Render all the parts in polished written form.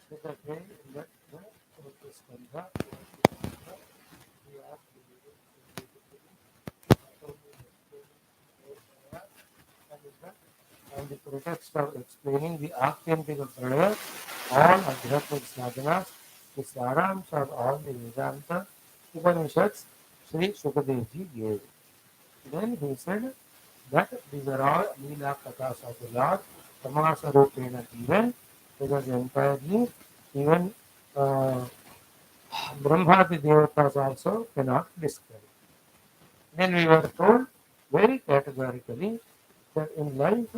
So that way, in that the Skandha, we are on the pretext of explaining the Akhyantika prayer, all Adhyatmic sadhanas, the Saramsha of all the Vedanta Upanishads, Sri Shukadevji gave. Then he said that these are all Leela Kathas of the Lord, Tamasa Rupena given, because entirely even uh, Brahmadi Devatas also cannot describe. Then we were told very categorically that in life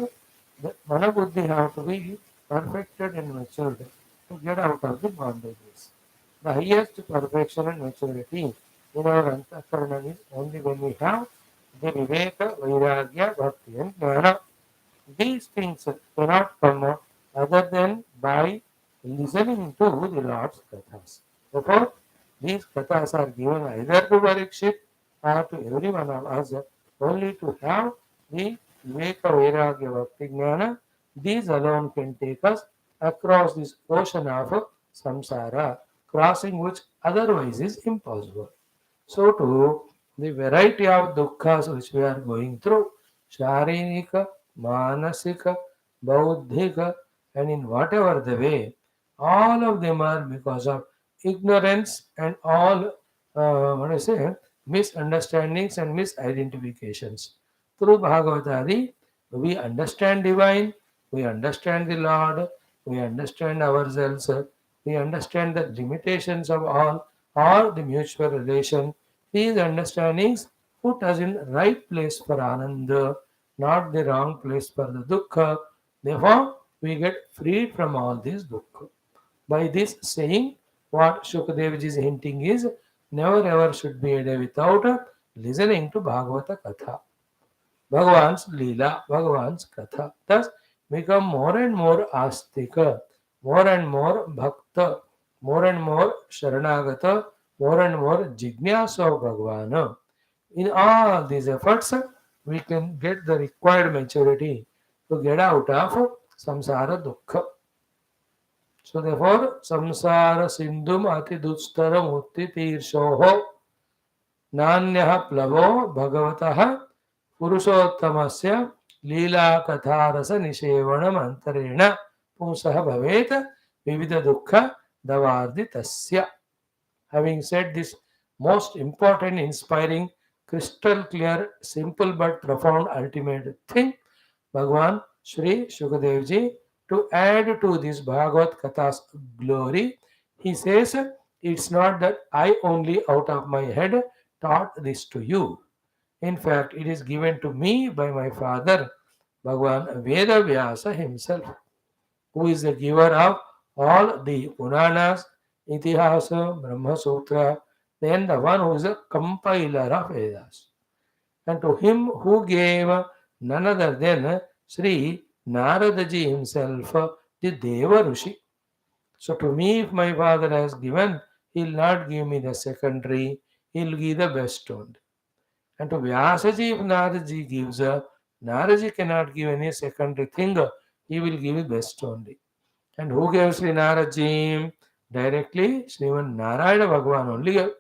the Manabuddhi have to be perfected and matured to get out of the bondages. The highest perfection and maturity in our Antakaran is only when we have the Viveka, Vairagya, Bhakti and Jnana. These things cannot come other than by listening to the Lord's Kathas. Therefore, these Kathas are given either to Parikshit or to every one of us only to have the Viveka Vairagya Bhakti Jnana. These alone can take us across this ocean of samsara, crossing which otherwise is impossible. So too, the variety of dukkhas which we are going through, Sharirika, Manasika, Bauddhika, and in whatever the way, all of them are because of ignorance and all, what I say, misunderstandings and misidentifications. Through Bhagavatadi, we understand divine, we understand the Lord, we understand ourselves, we understand the limitations of all or the mutual relation. These understandings put us in right place for Ananda, not the wrong place for the Dukkha. Therefore, we get freed from all this Dukkha. By this saying, what Shukadevji is hinting is never ever should be a day without listening to Bhagavata Katha. Bhagavan's Leela, Bhagavan's Katha. Thus, become more and more astika, more and more bhakta, more and more sharanagata, more and more jignasa of Bhagavan. In all these efforts, we can get the required maturity to get out of samsara dukkha. So therefore, samsara sindhum ati dustaram utti tirshoho नान्यः प्लवो भगवतः पुरुषोत्तमस्य लीलाकथारसनिषेवणमन्तरेण पुंसः भवेत् विविधदुःखदवार्दितस्य. Having said this most important, inspiring, crystal clear, simple but profound ultimate thing, Bhagavan Sri Shukadevji, to add to this Bhagavad Katha's glory, he says, it's not that I only out of my head taught this to you. In fact, it is given to me by my father, Bhagavan Veda Vyasa himself, who is the giver of all the Puranas, Itihasa, Brahma Sutra, then the one who is a compiler of Vedas. And to him who gave none other than Sri Naradaji himself, the Deva Rishi. So to me, if my father has given, he'll not give me the secondary, he'll give the best only. And to Vyasaji, if Naradaji gives, Naradaji cannot give any secondary thing, he will give the best only. And who gave Sri Naradaji? Directly, Sriman Narayana Bhagavan only gave.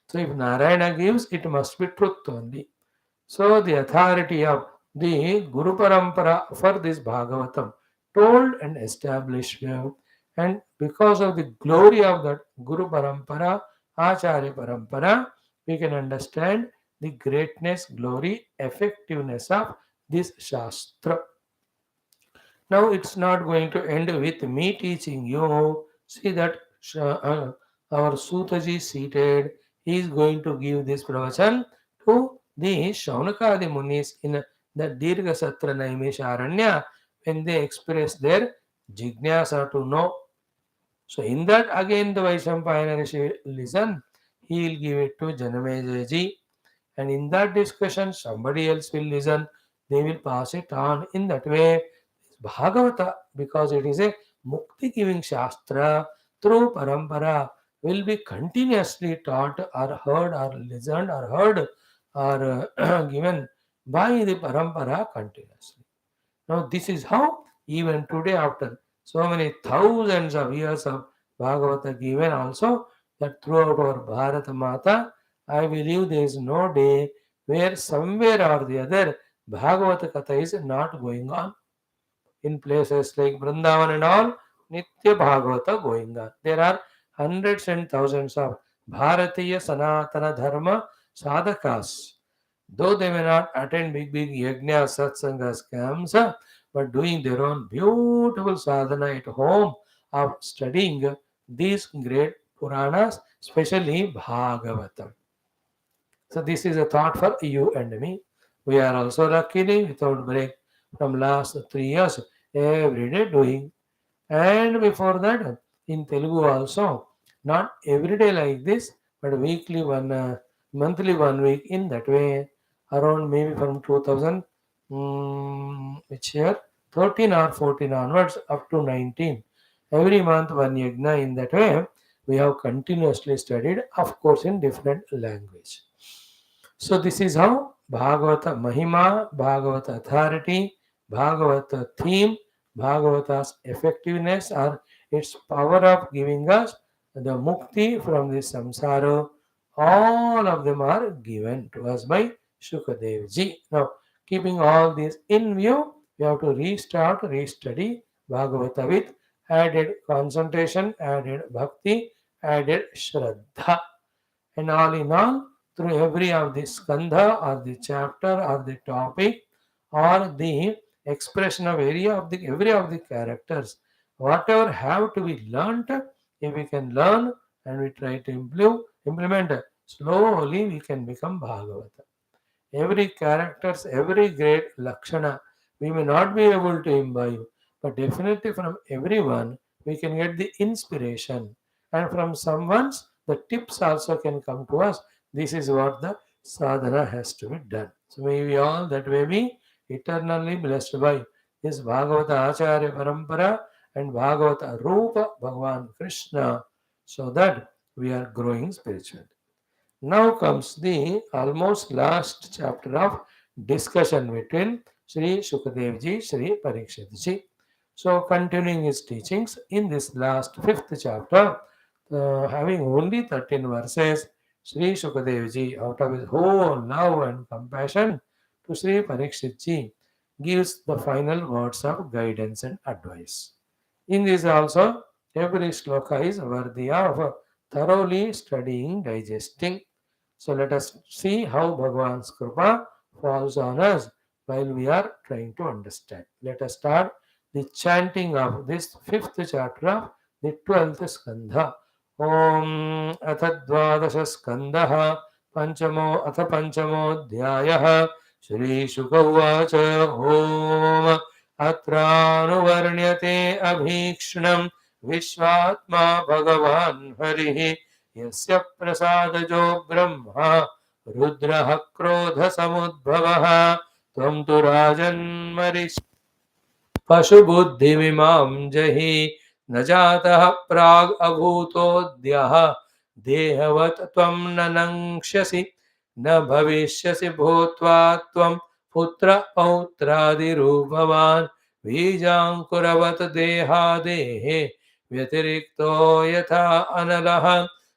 So if Narayana gives, it must be truth only. So the authority of the Guru Parampara for this Bhagavatam told and established, and because of the glory of that Guru Parampara, Acharya Parampara, we can understand the greatness, glory, effectiveness of this Shastra. Now it's not going to end with me teaching you. See that our Sutaji seated, he is going to give this pravachan to the Shaunakadi Munis in the Dirgha Satra Naimisharanya when they express their jignasa to know. So in that again the Vaishampayana Rishi listen, he will give it to Janamejaji, and in that discussion somebody else will listen, they will pass it on. In that way, Bhagavata, because it is a mukti giving shastra, through parampara, will be continuously taught or heard or listened or heard or given by the parampara continuously. Now, this is how even today, after so many thousands of years of Bhagavata given also, that throughout our Bharata Mata, I believe there is no day where somewhere or the other Bhagavata Katha is not going on. In places like Vrindavan and all, Nitya Bhagavata going on. There are hundreds and thousands of Bharatiya Sanatana Dharma sadhakas. Though they may not attend big yajna, satsangas, camps, but doing their own beautiful sadhana at home of studying these great Puranas, especially Bhagavatam. So this is a thought for you and me. We are also luckily without break from last 3 years, every day doing. And before that, in Telugu also, not every day like this, but weekly one, monthly 1 week in that way, around maybe from 2000, which year, 13 or 14 onwards up to 19. Every month one yajna in that way, we have continuously studied, of course, in different language. So this is how Bhagavata Mahima, Bhagavata authority, Bhagavata theme, Bhagavata's effectiveness or its power of giving us the mukti from the samsara, all of them are given to us by Shukadevji. Now, keeping all this in view, we have to restart, restudy Bhagavata with added concentration, added bhakti, added shraddha. And all in all, through every of the skandha or the chapter or the topic or the expression of every of the characters, whatever have to be learnt, if we can learn and we try to implement, slowly we can become Bhagavata. Every characters, every great lakshana, we may not be able to imbibe, but definitely from everyone we can get the inspiration, and from someone's the tips also can come to us. This is what the sadhana has to be done. So may we all that way be eternally blessed by this Bhagavata Acharya Parampara and Bhagavata Rupa Bhagavan Krishna, so that we are growing spiritually. Now comes the almost last chapter of discussion between Sri Shukadevji, Sri Parikshitji. So, continuing his teachings in this last fifth chapter, having only 13 verses, Sri Shukadevji, out of his whole love and compassion to Sri Parikshitji, gives the final words of guidance and advice. In this also, every sloka is worthy of thoroughly studying, digesting. So let us see how Bhagavan's Kripa falls on us while we are trying to understand. Let us start the chanting of this fifth chapter of the 12th Skandha. Om Athadvadasha Skandha Panchamo Atha Panchamo Dhyayah Shri Shukavacha Om Atranuvarnyate Abhikshnam Vishvatma Bhagavan Harihi यस्य प्रसादजो ब्रह्मा रुद्रः क्रोधसमुद्भवः त्वं तु राजन्मरिष्य पशुबुद्धिमिमां जहि न जातः प्राग् अभूतोऽद्यः देहवत् त्वं न नङ्क्ष्यसि न भविष्यसि भूत्वा त्वं पुत्र पौत्रादिरूपवान् बीजाङ्कुरवत् देहादेः व्यतिरिक्तो यथा अनलः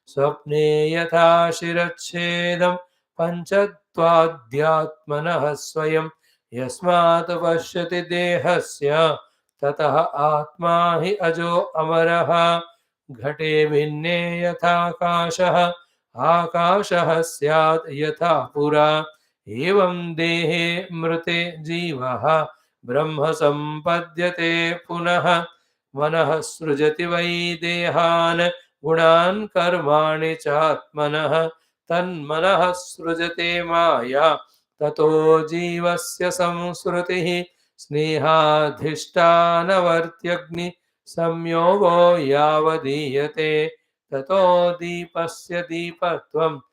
स्वप्ने यथा शिरच्छेदं पञ्चत्वाद्यात्मनः स्वयं यस्मात् पश्यति देहस्य ततः आत्मा हि अजो अमरः घटे भिन्ने यथाकाशः आकाशः स्यात् यथा पुरा एवं देहे मृते जीवः ब्रह्म सम्पद्यते पुनः मनः सृजति वै देहान् गुणान् कर्माणि चात्मनः तन्मनः सृजते माया ततो जीवस्य संस्कृतिः स्नेहाधिष्ठानवर्त्यग्नि संयोगो यावदीयते ततो दीपस्य दीपत्वम्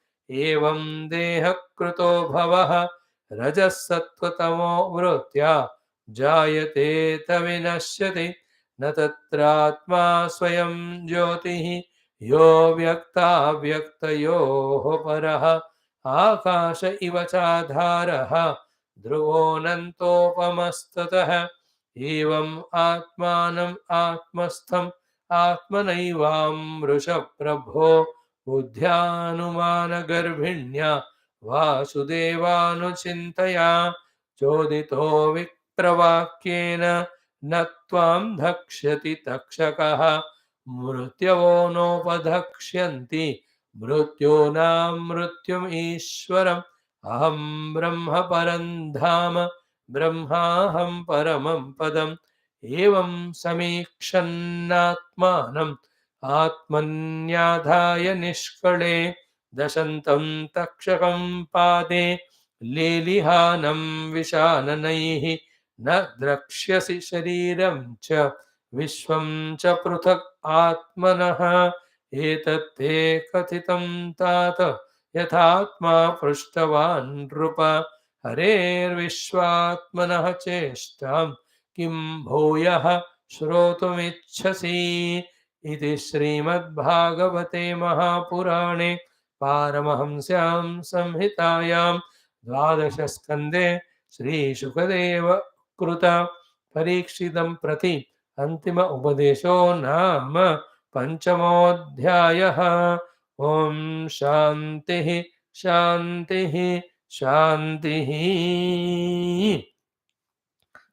एवं देहकृतो भवः रजसत्त्वतमो वृत्त्या जायते तविनश्यति न तत्रात्मा स्वयं ज्योतिः यो व्यक्ताव्यक्तयोः परः आकाश इव चाधारः ध्रुवोऽनन्तोपमस्ततः evam atmanam atmastham atmanaivam prabho buddhyanumana garbhinya vasudevanuchintaya chodito vipravakyena natvam dhakshati takshakaha mrutyavo nopadhaksyanti mrutyonam mrutyum ishwaram aham brahma parandhama ब्रह्माहं परमं पदम् एवं समीक्षन्नात्मानम् आत्मन्याधाय निष्कळे दशन्तं तक्षकं पादे लेलिहानं विशाननैः न द्रक्ष्यसि शरीरं च विश्वं च पृथक् आत्मनः एतत्ते कथितं तात यथात्मा पृष्टवान् नृप हरेर्विश्वात्मनः चेष्टां किं भूयः श्रोतुमिच्छसि इति श्रीमद्भागवते महापुराणे पारमहंस्यां संहितायां द्वादशस्कन्धे श्रीशुकदेव कृत परीक्षितं प्रति अन्तिम उपदेशो नाम पञ्चमोऽध्यायः। ॐ शान्तिः शान्तिः Shanti.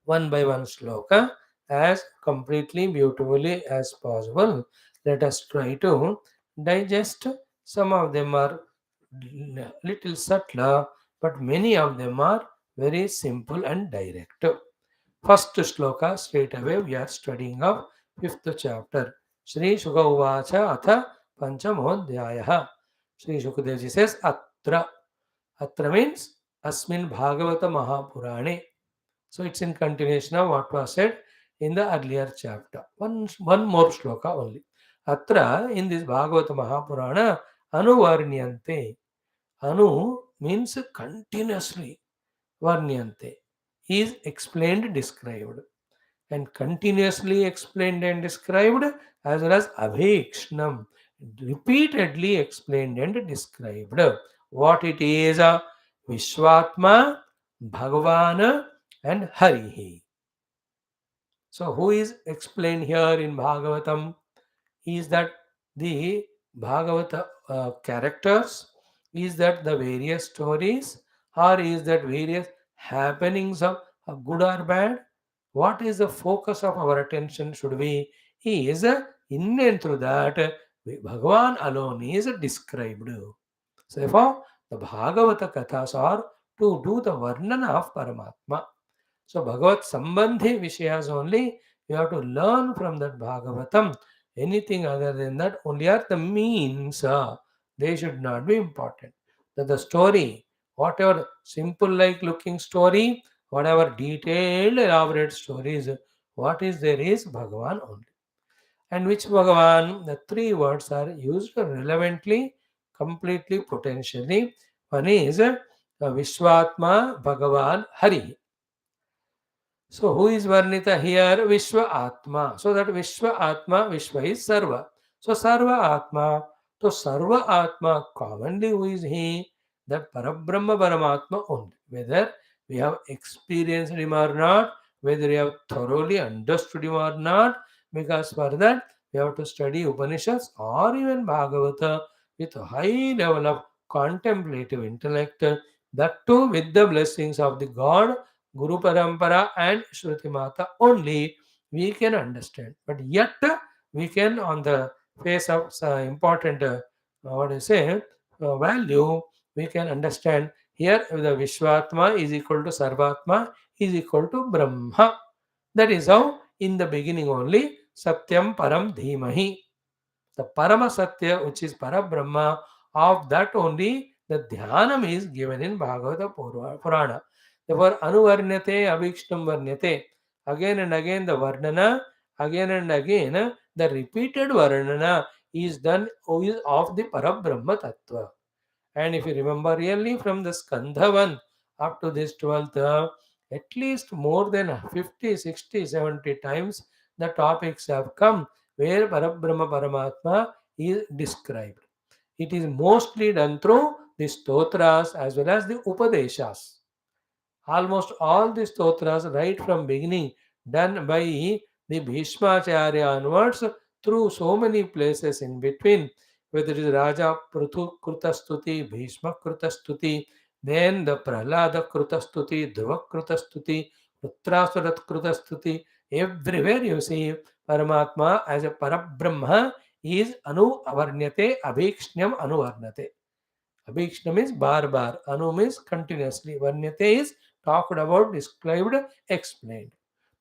One by one sloka as completely beautifully as possible. Let us try to digest. Some of them are little subtler, but many of them are very simple and direct. First sloka straight away we are studying of fifth chapter. Shri Shuka Uvacha Atha Panchamodhyayah. Shri Shukadevji says Atra. Atra means Asmin Bhagavata Mahapurane. So it's in continuation of what was said in the earlier chapter. One more shloka only. Atra in this Bhagavata Mahapurana Anuvarnyante. Anu means continuously. Varnyante is explained, described, and continuously explained and described, as well as abhikshnam, repeatedly explained and described. What it is, Vishwatma, Bhagavan, and Harihi. So, who is explained here in Bhagavatam? Is that the Bhagavata characters? Is that the various stories? Or is that various happenings of good or bad? What is the focus of our attention should be? Is in and through that Bhagavan alone is described. So therefore, the Bhagavata Kathas are to do the Varnana of Paramatma. So Bhagavat Sambandhi Vishayas only you have to learn from that Bhagavatam. Anything other than that only are the means. They should not be important. That the story, whatever simple like looking story, whatever detailed elaborate stories, what is there is Bhagavan only. And which Bhagavan? The three words are used relevantly, completely, potentially. One is Vishwatma Bhagavan Hari. So who is Varnita here? Vishwa Atma. So that Vishwa Atma, Vishwa is Sarva. So Sarva Atma. So Sarva Atma, commonly who is he? That Parabrahma Paramatma only. Whether we have experienced him or not, whether we have thoroughly understood him or not, because for that we have to study Upanishads or even Bhagavata with a high level of contemplative intellect, that too with the blessings of the God Guru Parampara and Shruti Mata only we can understand. But yet we can on the face of important what do you say value we can understand here the Vishwatma is equal to Sarvatma is equal to Brahma. That is how in the beginning only Satyam Param Dhimahi. The Parama Satya, which is Parabrahma, of that only the Dhyanam is given in Bhagavata Purana. Therefore, Anuvarnyate, Avikshtam Varnyate. Again and again the Varnana, again and again the repeated Varnana is done of the Parabrahma Tattva. And if you remember really from the Skandha 1 up to this 12th, at least more than 50, 60, 70 times the topics have come where Parabrahma Paramatma is described. It is mostly done through the stotras as well as the upadeshas. Almost all the stotras right from beginning done by the Bhishmacharya onwards through so many places in between, whether it is Raja Prithu Krutastuti, Bhishma Krutastuti, then the Prahlada Krutastuti, Dhruva Krutastuti, Uttarasarat Krutastuti, everywhere you see Paramatma as a Parabrahma is Anu Avarnyate, Abhikshnyam Anuvarnate. Abhikshna means bar bar, Anu means continuously, Varnyate is talked about, described, explained.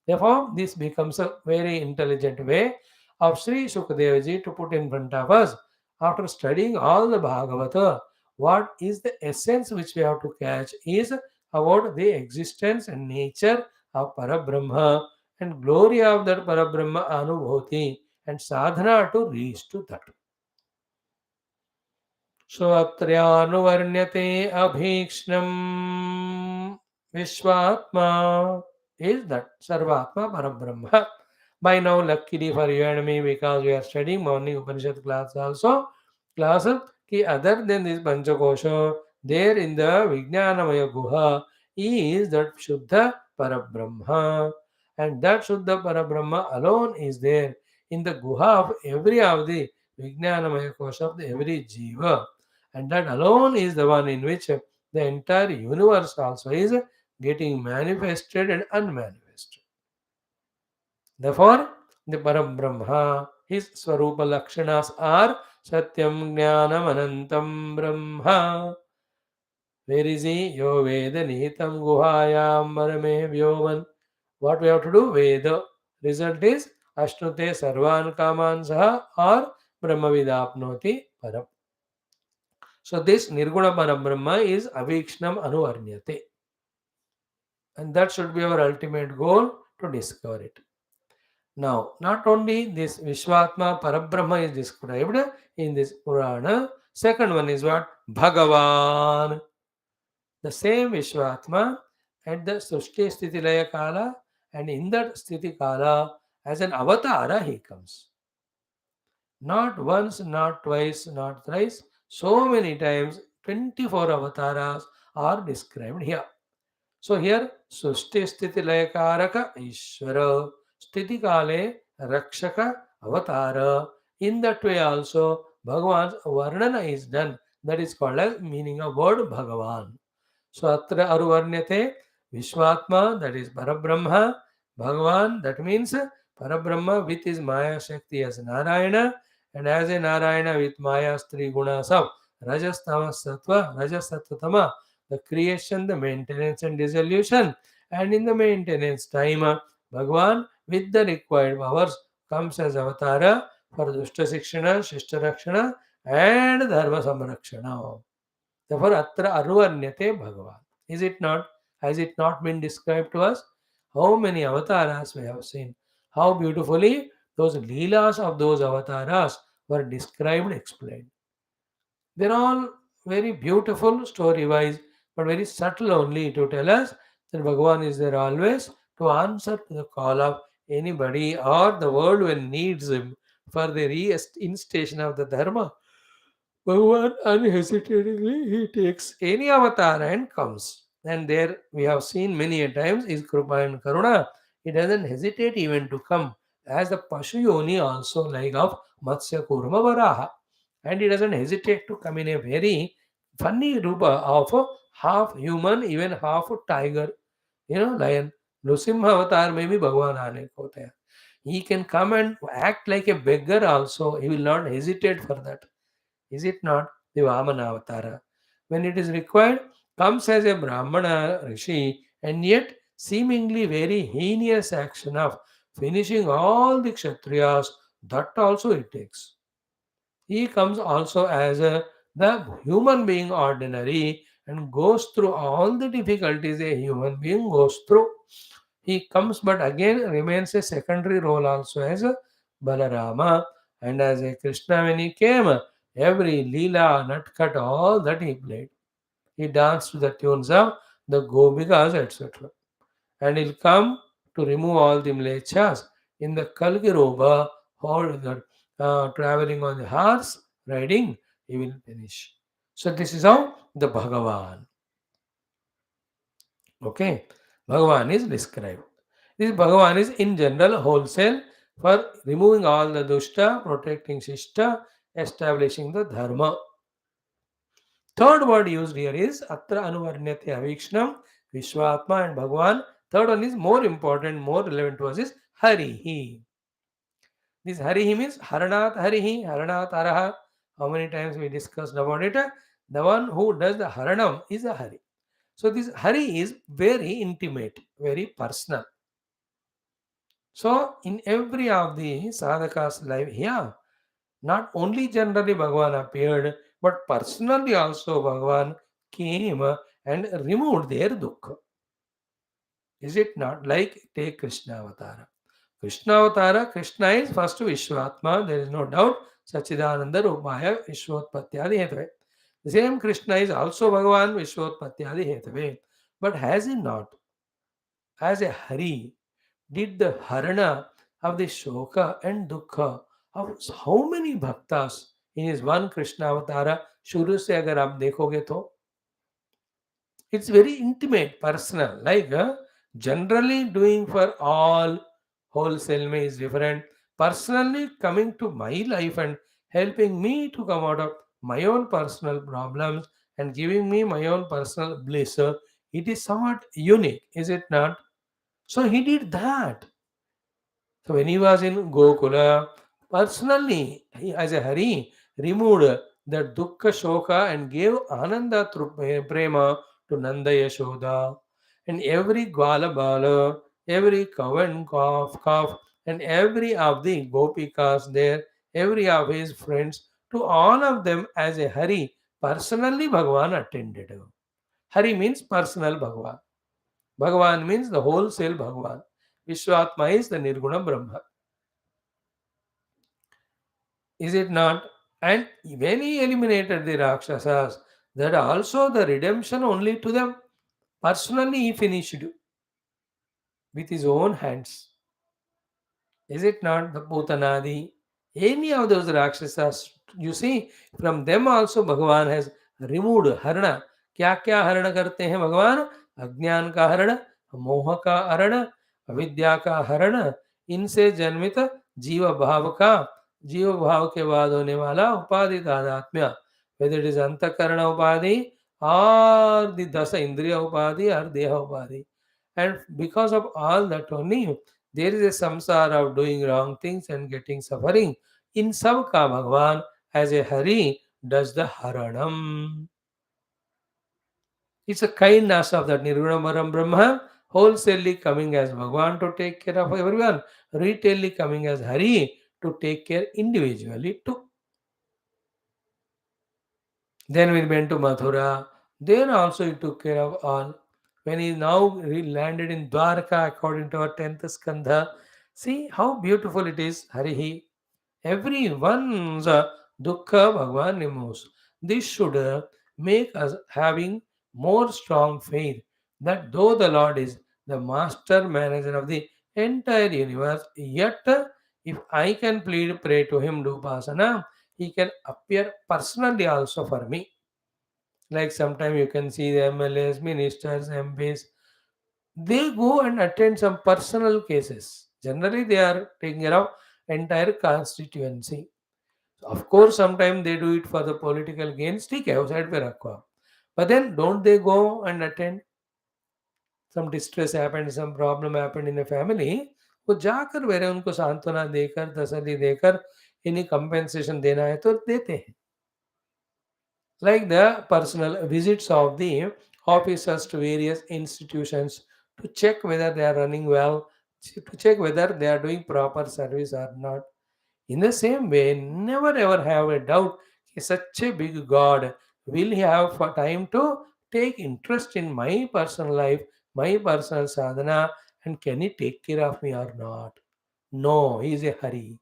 Therefore, this becomes a very intelligent way of Sri Shukadevji to put in front of us after studying all the Bhagavata. What is the essence which we have to catch is about the existence and nature of Parabrahma and glory of that Parabrahma Anubhuti and sadhana to reach to that. Swatryanuvarnyate abhikshnam Vishwatma is that Sarvatma Parabrahma. By now, luckily for you and me, because we are studying morning Upanishad class also, class ki other than this Panchakosha, there in the Vijnanamaya Guha is that Shuddha Parabrahma. And that Shuddha Parabrahma alone is there in the Guha of every of the Vijnanamaya Kosha of the every Jiva. And that alone is the one in which the entire universe also is getting manifested and unmanifested. Therefore, the Parabrahma, his Swarupa Lakshanas are Satyam Jnanam Anantam Brahma. Where is he? Yo Veda Nihitam Guhayam Marame Vyoman. What we have to do? Veda. Result is Ashnute Sarvan Kaman Saha or Brahmavidapnoti Param. So this Nirguna Parabrahma is Avikshnam Anuvarnyate. And that should be our ultimate goal to discover it. Now, not only this Vishwatma Parabrahma is described in this Purana, second one is what? Bhagavan. The same Vishwatma at the Sushti Sthiti Laya Kala, and in that Sthiti Kala, as an avatara he comes. Not once, not twice, not thrice, so many times, 24 avatars are described here. So here, Sushti Sthiti Layakaraka Ishvara, Sthiti Kale Rakshaka Avatara. In that way also, Bhagavan's Varnana is done. That is called as meaning of word Bhagavan. So Atra Aruvarnyate Vishwatma, that is Parabrahma. Bhagavan, that means Parabrahma with his Maya Shakti as Narayana, and as a Narayana with Maya three gunas of Rajas, Tamas, Sattva, Rajas, Sattva, Tama, the creation, the maintenance and dissolution, and in the maintenance time, Bhagavan with the required powers comes as avatara for Dushta Sikshana, Shishta Rakshana, and Dharma Samrakshana. Therefore, Atra Aruvanyate Bhagavan. Is it not? Has it not been described to us? How many avatars we have seen? How beautifully those leelas of those avatars were described, explained. They're all very beautiful story wise, but very subtle only to tell us that Bhagavan is there always to answer to the call of anybody or the world when needs him for the reinstation of the Dharma. Bhagavan unhesitatingly he takes any avatar and comes. And there we have seen many a times is Krupa and Karuna. He doesn't hesitate even to come as the Pashu Yoni also like of Matsya Kurma Varaha. And he doesn't hesitate to come in a very funny rupa of a half human, even half tiger, lion. Nrsimha avatar may be Bhagavan aane ko hote hain. He can come and act like a beggar also. He will not hesitate for that. Is it not the Vamana Avatara? When it is required, comes as a Brahmana Rishi, and yet seemingly very heinous action of finishing all the Kshatriyas, that also it takes. He comes also as the human being ordinary and goes through all the difficulties a human being goes through. He comes but again remains a secondary role also as a Balarama, and as a Krishna when he came, every Leela, Natkat, all that he played. He danced to the tunes of the Gopikas, etc. And he'll come to remove all the mlechas in the Kalgiroba, or traveling on the horse, riding, he will finish. So this is how the Bhagavan. Okay, Bhagavan is described. This Bhagavan is in general wholesale for removing all the dushta, protecting shishta, establishing the dharma. Third word used here is atra anuvarnyate avikshnam, Vishwatma and Bhagavan. Third one is more important, more relevant to us is Harihi. This Harihi means Haranat Harihi, Haranat Araha. How many times we discussed about it? The one who does the Haranam is a Hari. So this Hari is very intimate, very personal. So in every of the sadhaka's life here, not only generally Bhagavan appeared, but personally also Bhagavan came and removed their dukkha. Is it not? Like take Krishna Avatara. Krishna Avatara, Krishna is first Vishwatma, there is no doubt. Sachidananda Rupaya Vishwotpatyadi Hetave. The same Krishna is also Bhagavan Vishwotpatyadi Hetave. But has he not, as a Hari, did the Harana of the Shoka and Dukkha of how many bhaktas in his one Krishna Avatara? शुरू से अगर आप देखोगे तो it's very intimate, personal. Like generally doing for all wholesale is different. Personally coming to my life and helping me to come out of my own personal problems and giving me my own personal bliss. It is somewhat unique, is it not? So he did that. So when he was in Gokula, personally, he, as a Hari, removed the Dukkha Shoka and gave Ananda through Prema to Nanda Yashoda. And every Gwala Bala, every cow and calf, and every of the Gopikas there, every of his friends, to all of them as a Hari, personally Bhagavan attended. Hari means personal Bhagavan. Bhagavan means the wholesale Bhagavan. Vishwatma is the Nirguna Brahma. Is it not? And when he eliminated the Rakshasas, that also the redemption only to them. Personally, he finished with his own hands. Is it not the Putanadi? Any of those Rakshasas, you see, from them also Bhagavan has removed Harana. क्या क्या हरण करते हैं भगवान? अज्ञान का हरण, मोह का हरण, अविद्या का हरण, इनसे जन्मित जीव भाव का, जीव भाव के बाद होने वाला उपाधि तादात्म्य, whether it is अंतकरण उपाधि or the दस इंद्रिय उपाधि or देह उपाधि. And because of all that only, there is a samsara of doing wrong things and getting suffering. In sabka Bhagavan as a Hari does the Haranam. It's a kindness of that Nirgunamaram Brahma, wholesalely coming as Bhagavan to take care of everyone, retailly coming as Hari to take care individually too. Then we went to Mathura. There also he took care of all. When he now landed in Dwarka, according to our 10th Skandha, see how beautiful it is, Harihi. Everyone's dukkha Bhagavan removes. This should make us having more strong faith that though the Lord is the master manager of the entire universe, yet if I can plead, pray to him, do upasana, he can appear personally also for me. Like sometimes you can see the MLAs, ministers, MPs, they go and attend some personal cases. Generally, they are taking care of entire constituency. Of course, sometimes they do it for the political gains. ठीक है, उस side पे रखो आप. But then, don't they go and attend? Some distress happened, some problem happened in a family. वो जाकर वे उनको सांत्वना देकर, तसल्ली देकर, इन्हें compensation देना है तो देते हैं. Like the personal visits of the officers to various institutions to check whether they are running well, to check whether they are doing proper service or not. In the same way, never ever have a doubt कि such a big God will he have for time to take interest in my personal life, my personal sadhana, and can he take care of me or not? No, he is a hurry.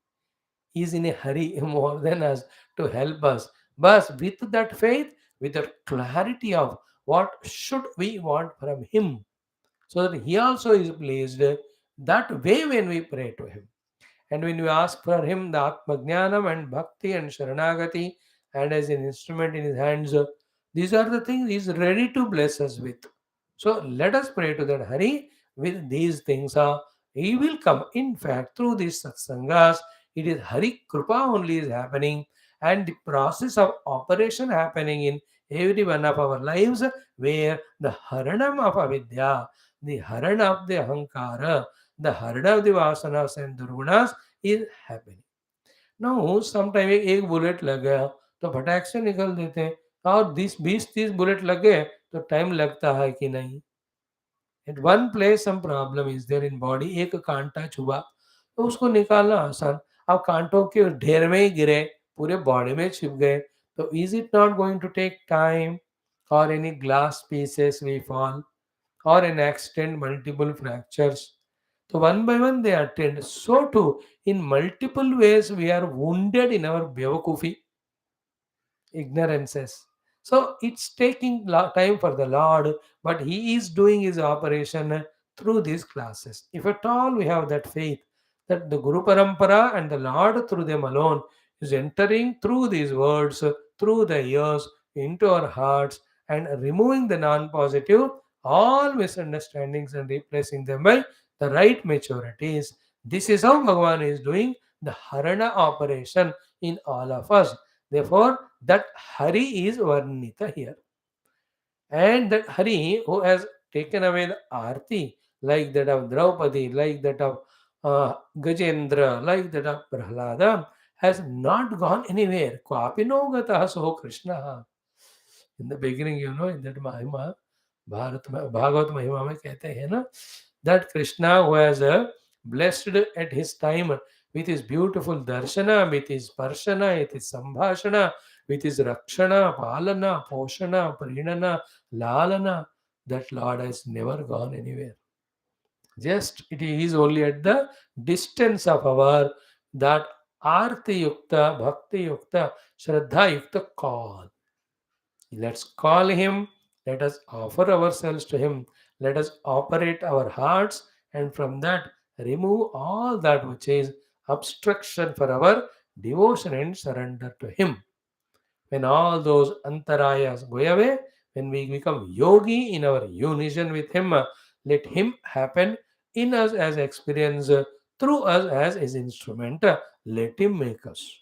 He is in a hurry more than us to help us. But with that faith, with that clarity of what should we want from him, so that he also is pleased that way when we pray to him. And when we ask for him the Atma Jnanam and Bhakti and Sharanagati and as an instrument in his hands, these are the things he is ready to bless us with. So let us pray to that Hari with these things He will come. In fact, through these satsangas, it is Hari Kripa only is happening, and the process of operation happening in every one of our lives, where the Haranam of Avidya, the Harana of the Ahankara, the Harana of the Vasanas and Durgunas is happening. Now, sometime एक bullet लग गया तो फटाक से निकल देते हैं, और 20-30 बुलेट लग गए तो टाइम लगता है कि नहीं. At one place some problem is there in body, एक कांटा छुआ तो उसको निकालना आसान. अब कांटों के ढेर में ही गिरे, पूरे बॉडी में छिप गए, तो is it not going to take time, or any glass pieces we fall, or an accident, multiple fractures. So one by one they attend. So too, in multiple ways we are wounded in our bevakufi, ignorances. So it's taking time for the Lord, but He is doing His operation through these classes. If at all we have that faith that the Guru Parampara and the Lord through them alone is entering through these words, through the ears, into our hearts, and removing the non positive, all misunderstandings, and replacing them by the right maturities. This is how Bhagavan is doing the Harana operation in all of us. Therefore, that Hari is Varnita here. And that Hari who has taken away the Arti, like that of Draupadi, like that of Gajendra, like that of Prahlada, has not gone anywhere. Kwapino gataha so Krishna. In the beginning, in that Mahima, Bhagavat Mahima में कहते हैं ना, that Krishna who has blessed at his time with his beautiful darshana, with his parshana, with his sambhashana, with his rakshana, palana, poshana, prinana, lalana, that Lord has never gone anywhere. Just it is only at the distance of our that arti yukta, bhakti yukta, shraddha yukta call. Let's call him. Let us offer ourselves to him. Let us operate our hearts, and from that remove all that which is obstruction for our devotion and surrender to him. When all those antarayas go away, when we become yogi in our unison with him, let him happen in us as experience, through us as his instrument. Let him make us.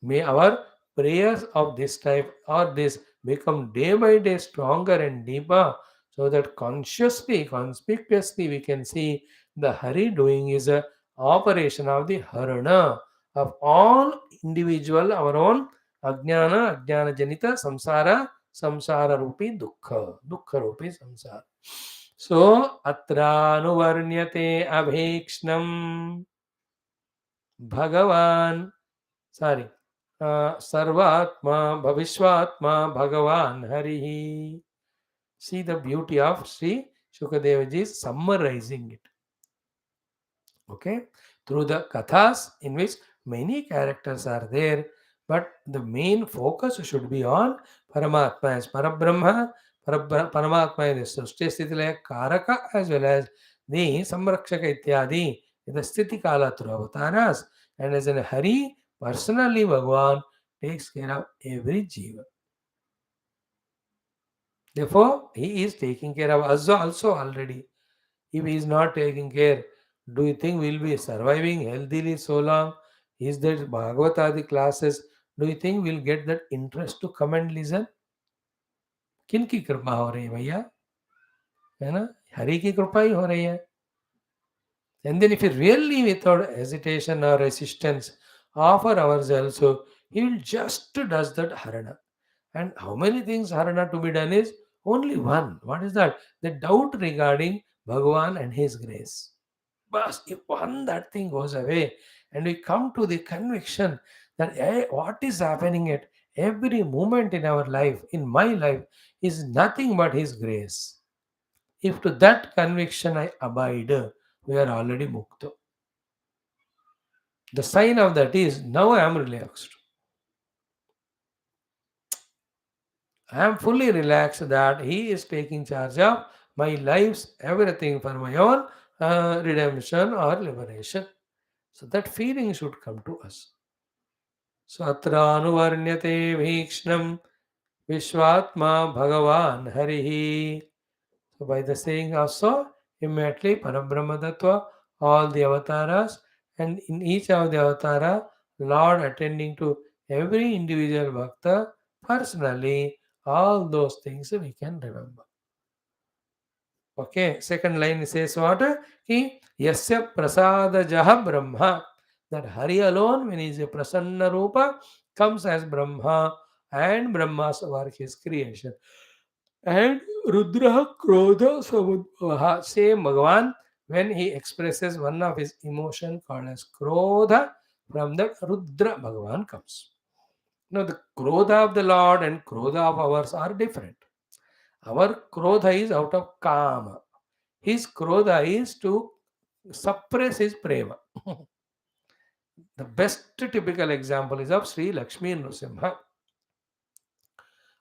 May our prayers of this type or this become day by day stronger and deeper, so that consciously, conspicuously we can see the Hari doing his operation of the Harana of all individual, our own Ajnana Janita, Samsara Rupi Dukkha Rupi Samsara. So, Atranuvarnyate Abhekshnam Bhagavan, sorry, Sarvatma Bhavishwatma Bhagavan Harihi. See the beauty of Sri Shukadevji summarizing it. Okay, through the kathas in which many characters are there, but the main focus should be on Paramatma as Parabrahma, Paramatma is Srishti Sthitila Karaka, as well as the Samrakshaka Ityadi, the Sthiti Kala through avatars, and as in Hari, personally Bhagavan takes care of every jiva. Therefore, he is taking care of us also already. If he is not taking care, do you think we will be surviving healthily so long? Is there Bhagavatadi classes? Do you think we'll get that interest to come and listen? किन की कृपा हो रही है भैया? है ना? हरि की कृपा ही हो रही है. And then if we really without hesitation or resistance offer ourselves, so he will just does that harana. And how many things harana to be done is only one. What is that? The doubt regarding Bhagavan and his grace. But if one that thing goes away, and we come to the conviction that what is happening at every moment in our life, in my life, is nothing but his grace. If to that conviction I abide, we are already mukta. The sign of that is now I am relaxed. I am fully relaxed that he is taking charge of my life's everything for my own redemption or liberation. So that feeling should come to us. So atra anuvarnyate bhikshnam vishvatma bhagavan harihi. So by the saying also, Immediately, Parabrahmatattva, all the avatars, and in each of the avatara, Lord attending to every individual bhakta personally, all those things we can remember. Okay, second line says what? Ki yasya prasadajaha brahma. That Hari alone, when he is a prasanna rupa, comes as Brahma, and Brahma's work is creation. And Rudra Krodha Samudvaha. Same Bhagavan, when he expresses one of his emotion called as Krodha, from that Rudra Bhagavan comes. Now the Krodha of the Lord and Krodha of ours are different. Our Krodha is out of Kama. His Krodha is to suppress his prema. The best typical example is of Sri Lakshmi Nrsimha.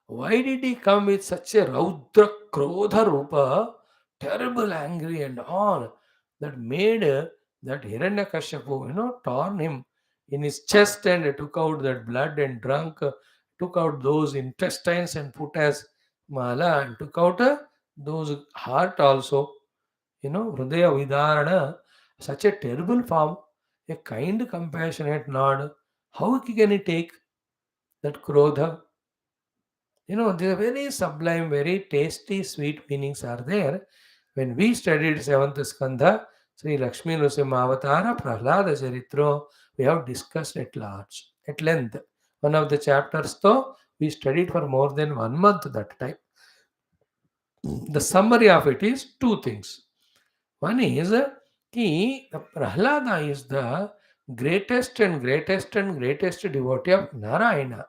Why did he come with such a Raudra Krodha Rupa, terrible, angry, and all, that made that Hiranyakashipu, torn him in his chest and took out that blood and drunk, took out those intestines and put as mala, and took out those heart also, Hridaya Vidarana, such a terrible form, a kind, compassionate nod. How can he take that Krodha? The very sublime, very tasty, sweet meanings are there. When we studied 7th Skandha, Sri Lakshmi Nrsimha Avatara Prahlada Charitra, we have discussed at large, at length. One of the chapters, though, we studied for more than 1 month that time. The summary of it is two things. One is ki the Prahlada is the greatest and greatest and greatest devotee of Narayana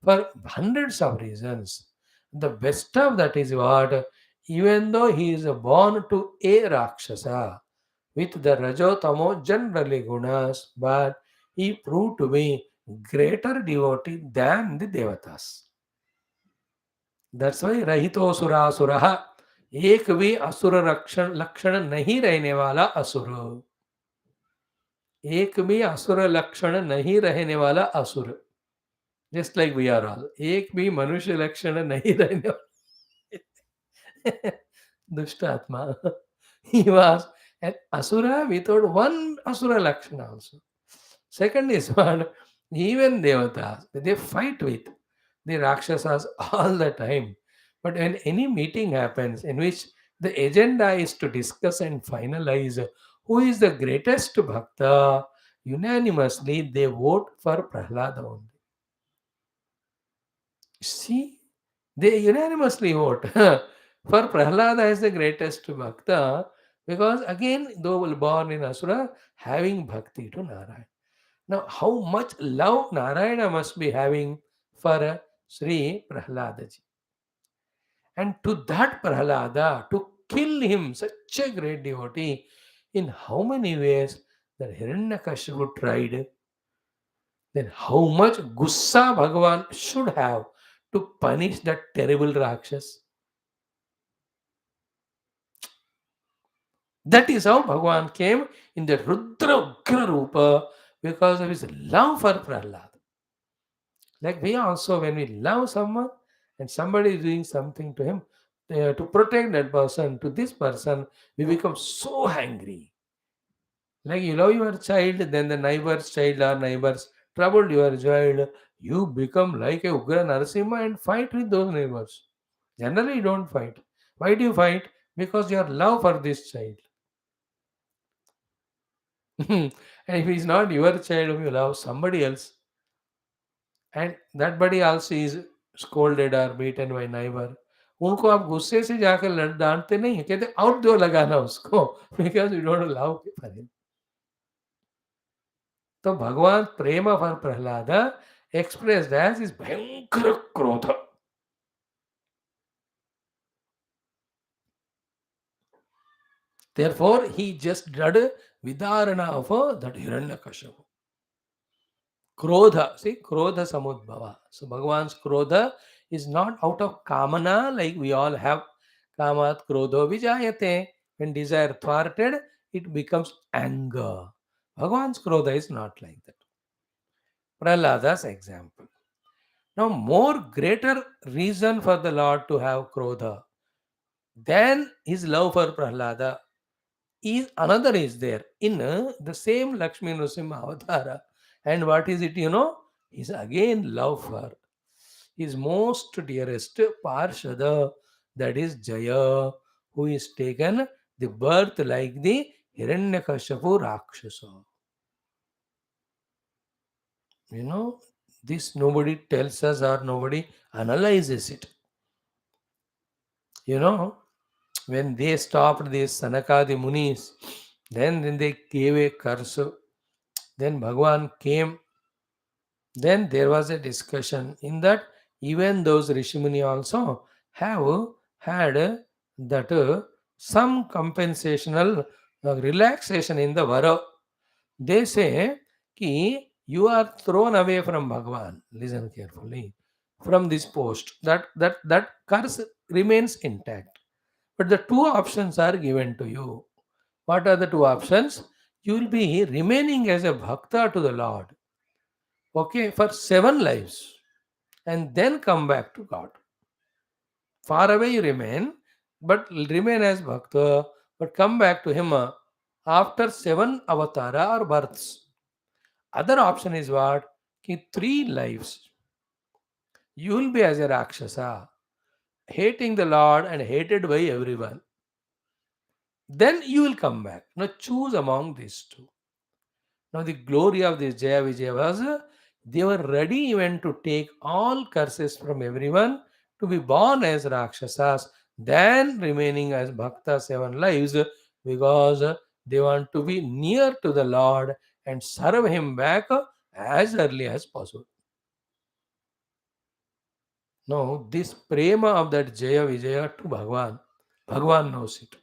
for hundreds of reasons. The best of that is what? Even though he is born to a Rakshasa with the Rajotamo generally gunas, but he proved to be greater devotee than the Devatas. That's why Rahito Surasuraha, एक भी असुर लक्षण नहीं रहने वाला असुर, एक भी असुर लक्षण नहीं रहने वाला असुर. Just like we are all. एक भी मनुष्य लक्षण नहीं रहने वाला. दुष्ट आत्मा. He was an asura without one asura lakshana also. Second is what? Even devatas, they fight with the rakshasas all the time. But when any meeting happens in which the agenda is to discuss and finalize who is the greatest bhakta, unanimously they vote for Prahlada only. See, they unanimously vote for Prahlada as the greatest bhakta, because again, though born in Asura, having bhakti to Narayana. Now, how much love Narayana must be having for Sri Prahladaji. And to that Prahlada, to kill him, such a great devotee, in how many ways that Hiranyakashipu tried, then how much gussa Bhagavan should have to punish that terrible Rakshas. That is how Bhagavan came in the Rudra Ugra Rupa, because of his love for Prahlad. Like we also, when we love someone and somebody is doing something to him, to protect that person, to this person, we become so angry. Like you love your child, then the neighbor's child or neighbors troubled your child, you become like a Ugra Narasimha and fight with those neighbors. Generally, you don't fight. Why do you fight? Because your love for this child. And if he's not your child whom you love, somebody else, and that buddy also is scolded or beaten by neighbor, उनको आप गुस्से से जाकर डांटते नहीं, कहते out दो लगाना उसको, because you don't love for him. तो Bhagwan prem for Prahlad expressed as his भयंकर क्रोध. Therefore, he just did vidarana of that Hiranyakashipu. Krodha, see, Krodha Samudbhava. So, Bhagavan's Krodha is not out of Kamana like we all have. Kamat Krodho Vijayate. When desire thwarted, it becomes anger. Bhagavan's Krodha is not like that. Prahlada's example. Now, more greater reason for the Lord to have Krodha than his love for Prahlada. is another is there in the same Lakshmi Nrsimha Avatara. And what is it, Is again love for his most dearest Parshada, that is Jaya, who is taken the birth like the Hiranyakashipu Rakshasa. You know, this nobody tells us or nobody analyzes it. You know, when they stopped these Sanakadi Munis, then they gave a curse. Then Bhagwan came. Then there was a discussion in that even those Rishimuni also have had that some compensational relaxation in the Vara. They say ki you are thrown away from Bhagwan. Listen carefully. From this post, that curse remains intact. But the two options are given to you. What are the two options? You will be remaining as a bhakta to the Lord, okay, for 7 lives, and then come back to God. Far away you remain, but remain as bhakta, but come back to Him after 7 avatara or births. Other option is what? Ki 3 lives. You will be as a Rakshasa, hating the Lord and hated by everyone. Then you will come back. Now choose among these two. Now the glory of this Jaya Vijaya was they were ready even to take all curses from everyone to be born as Rakshasas, then remaining as Bhakta 7 lives because they want to be near to the Lord and serve Him back as early as possible. Now, this prema of that Jaya Vijaya to Bhagwan knows it.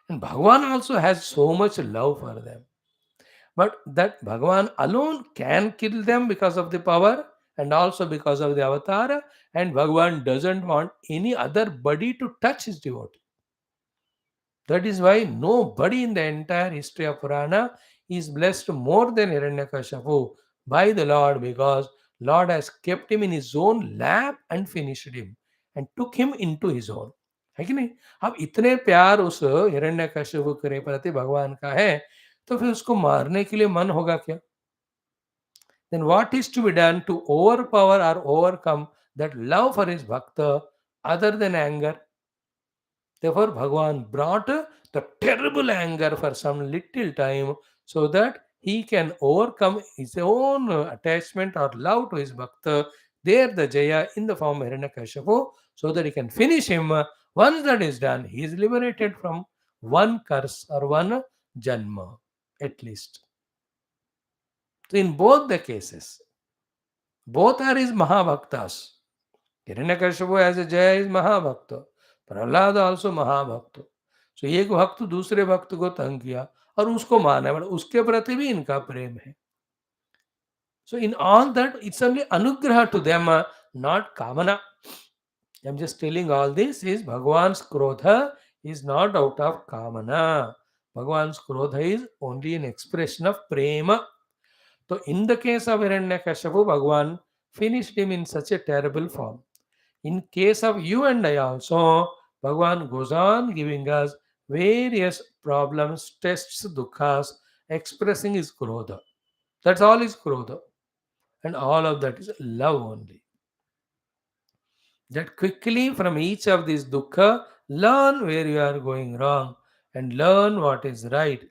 And Bhagwan also has so much love for them. But that Bhagwan alone can kill them because of the power and also because of the avatar. And Bhagwan doesn't want any other body to touch his devotee. That is why nobody in the entire history of Purana is blessed more than Hiranyakashipu by the Lord, because Lord has kept him in his own lap and finished him and took him into his own. है कि नहीं? अब इतने प्यार उस हिरण्यकश्यप के प्रति भगवान का है, तो फिर उसको मारने के लिए मन होगा क्या? Then what is to be done to overpower or overcome that love for his bhakta other than anger? Therefore, Bhagavan brought the terrible anger for some little time so that he can overcome his own attachment or love to his bhakta. There, the Jaya in the form of Hiranyakashipu, so that he can finish him. Once that is done, he is liberated from one curse or one janma, at least. So, in both the cases, both are his Mahabhaktas. Hiranyakashipu as a Jaya is Mahabhakta. Prahlad also Mahabhakta. So एक भक्त दूसरे भक्त को तंग किया और उसको माना, मतलब उसके प्रति भी इनका प्रेम है. So in all that, it's only anugraha to them, not kamana. I'm just telling all this is Bhagwan's krodha is not out of kamana. Bhagwan's krodha is only an expression of prema. So in the case of Hiranyakashipu, Bhagwan finished him in such a terrible form. In case of you and I also, Bhagavan goes on giving us various problems, tests, dukkhas, expressing his krodha. That's all is krodha. And all of that is love only. That quickly from each of these dukkha, learn where you are going wrong and learn what is right.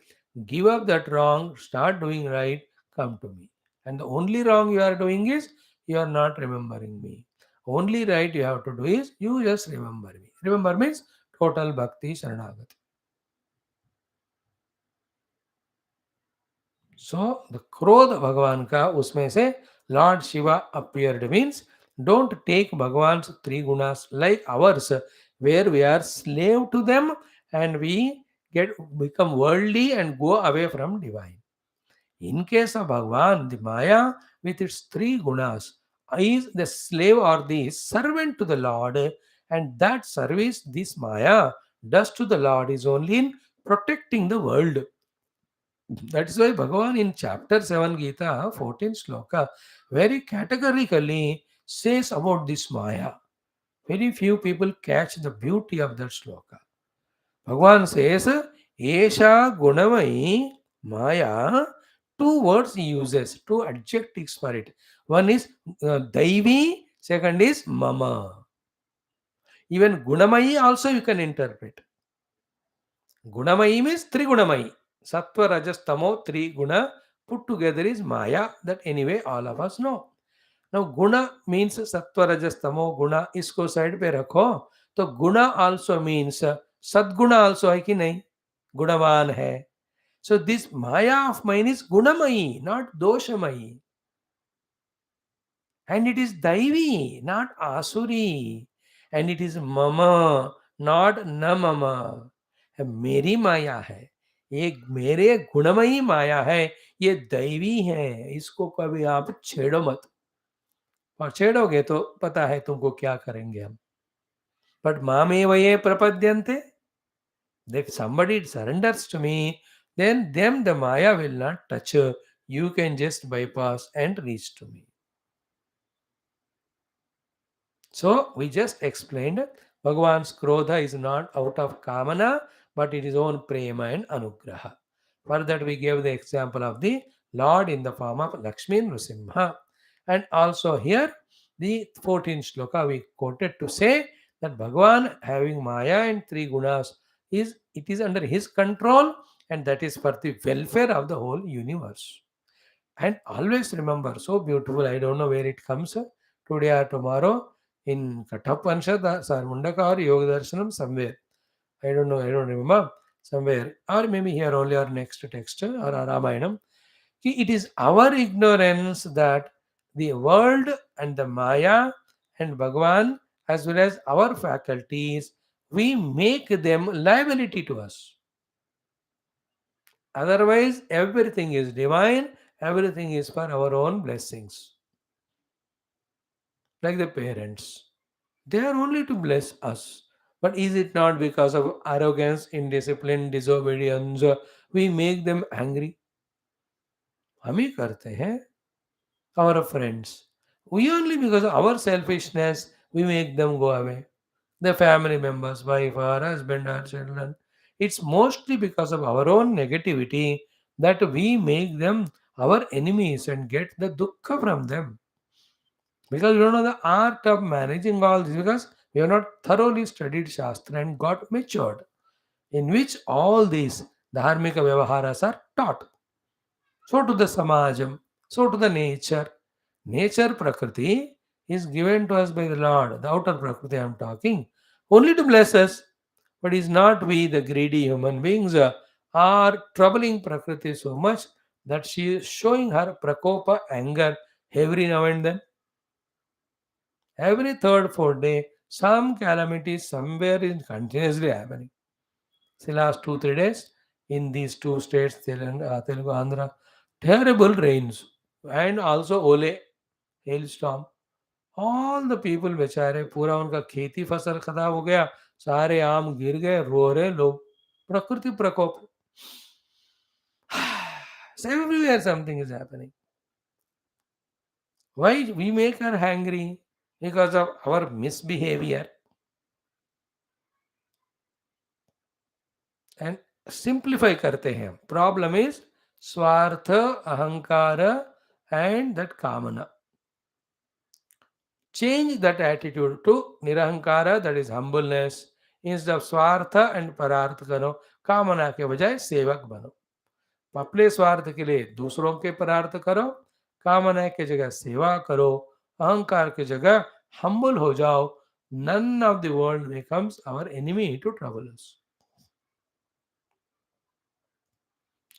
Give up that wrong, start doing right, come to me. And the only wrong you are doing is you are not remembering me. Only right you have to do is you just remember me. Remember means total bhakti sharanagati. So the Krodha Bhagavan ka usme se Lord Shiva appeared means don't take Bhagavan's 3 gunas like ours, where we are slave to them and we become worldly and go away from divine. In case of Bhagavan, the Maya with its 3 gunas is the slave or the servant to the Lord, and that service this Maya does to the Lord is only in protecting the world. That is why Bhagavan in chapter 7 Gita 14 sloka very categorically says about this Maya. Very few people catch the beauty of that sloka. Bhagavan says, Esha Gunamai Maya, two words he uses, two adjectives for it. One is Daivi, second is Mama. Even Gunamai also you can interpret. Gunamai means Trigunamai. Sattva, Rajas, Tamo, three guna put together is Maya, that anyway all of us know. Now Guna means Sattva, Rajas, Tamo, Guna, isko side pe rakho. So Guna also means Sadguna also hai ki nahi? Gunavan hai. So this Maya of mine is Gunamayi, not Doshamayi. And it is Daivi, not Asuri. And it is Mama, not Namama. मेरी माया है, ये मेरे गुणमयी माया है, ये दैवी है, इसको कभी आप छेड़ो मत, और छेड़ोगे तो पता है तुमको क्या करेंगे हम. बट मामे वये प्रपद्यन्ते, if somebody surrenders to me, then them the Maya will not touch. You can just bypass and reach to me. So we just explained Bhagavan's Krodha is not out of Kamana, but it is own Prema and Anugraha. For that we gave the example of the Lord in the form of Lakshmi Nrsimha. And also here the 14th shloka we quoted to say that Bhagavan having Maya and three gunas is under his control, and that is for the welfare of the whole universe. And always remember, so beautiful, I don't know where it comes, today or tomorrow, in Kathapanshad, Mundaka or Yoga Darshanam, somewhere. I don't remember, somewhere. Or maybe here only or next text or Ramayanam. It is our ignorance that the world and the Maya and Bhagavan, as well as our faculties, we make them liability to us. Otherwise, everything is divine, everything is for our own blessings. Like the parents, they are only to bless us. But is it not because of arrogance, indiscipline, disobedience, we make them angry? हम ही करते हैं. Our friends, we only because of our selfishness, we make them go away. The family members, wife or husband or children, it's mostly because of our own negativity that we make them our enemies and get the dukkha from them. Because we don't know the art of managing all this, because we have not thoroughly studied Shastra and got matured, in which all these dharmika vyavaharas are taught. So to the samajam, so to the nature. Nature prakriti is given to us by the Lord, the outer prakriti I am talking, only to bless us. But is not we, the greedy human beings, are troubling prakriti so much that she is showing her prakopa anger every now and then. Every third, fourth day, some calamity somewhere is continuously happening. See, last 2 3 days in these two states, Telugu, Andhra, terrible rains and also ole, hailstorm. All the people बेचारे पूरा उनका खेती फसल खराब हो गया, सारे आम गिर गए, रो रहे लोग. प्रकृति प्रकोप. So everywhere something is happening. Why we make her angry? Because of our misbehavior. And simplify करते हैं. Problem is स्वार्थ, अहंकार and that kamana. Change that attitude to nirahankara, that is humbleness. Instead of स्वार्थ and परार्थ करो, कामना के बजाय सेवक बनो. अपने स्वार्थ के लिए दूसरों के परार्थ करो, कामना के जगह सेवा करो, अहंकार के जगह humble हो जाओ. None of the world becomes our enemy to trouble us.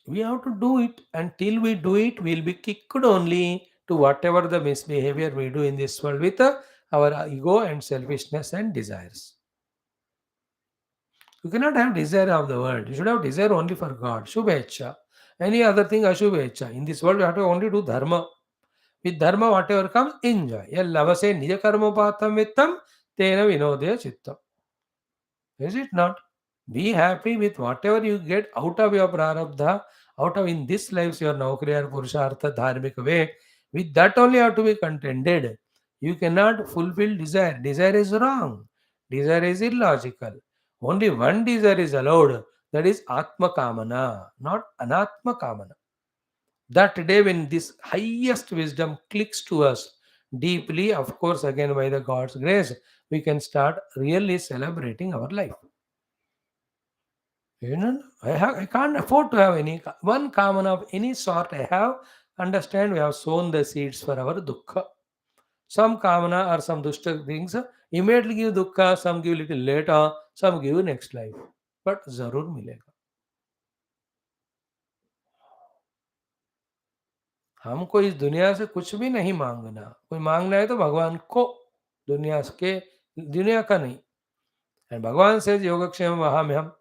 We have to do it. Until we do it, we'll be kicked only to whatever the misbehavior we do in this world with our ego and selfishness and desires. You cannot have desire of the world. You should have desire only for God. Shubhecha. Any other thing, Ashubhecha. In this world, you have to only do dharma. With dharma, whatever comes, enjoy. Yallavase nija karmopatam vittam tena vinodaya chittam. Is it not? Be happy with whatever you get out of your prarabdha, out of in this life, your naukri or purushartha, dharmika way. With that only you have to be contented. You cannot fulfill desire. Desire is wrong. Desire is illogical. Only one desire is allowed, That is Atma Kamana, not Anatma Kamana. That day when this highest wisdom clicks to us deeply, of course, again by the God's grace, we can start really celebrating our life. I can't afford to have any one common of any sort. I have understand we have sown the seeds for our dukkha. Some kamana or some dushta things immediately give dukkha, some give little later, some give next life. But zarur milega. हमको इस दुनिया से कुछ भी नहीं मांगना. कोई मांगना है तो भगवान को, दुनिया के दुनिया का नहीं. And Bhagavan says Yogakshem Mahamyam.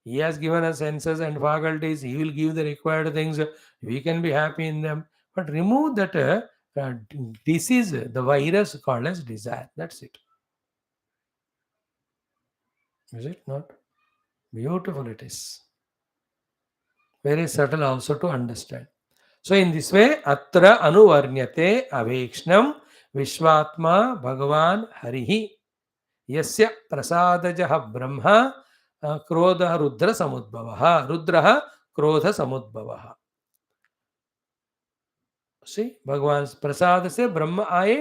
He has given us senses and faculties. He will give the required things. We can be happy in them. But remove that disease, the virus called as desire. That's it. Is it not? Beautiful it is. Very subtle also to understand. So in this way, atra anuvarnyate avekshnam vishvatma bhagavan harihi yasya prasadajah brahma क्रोधः रुद्र समुद्भवः रुद्रः क्रोध समुद्भवः. सी भगवान प्रसाद से ब्रह्म आए,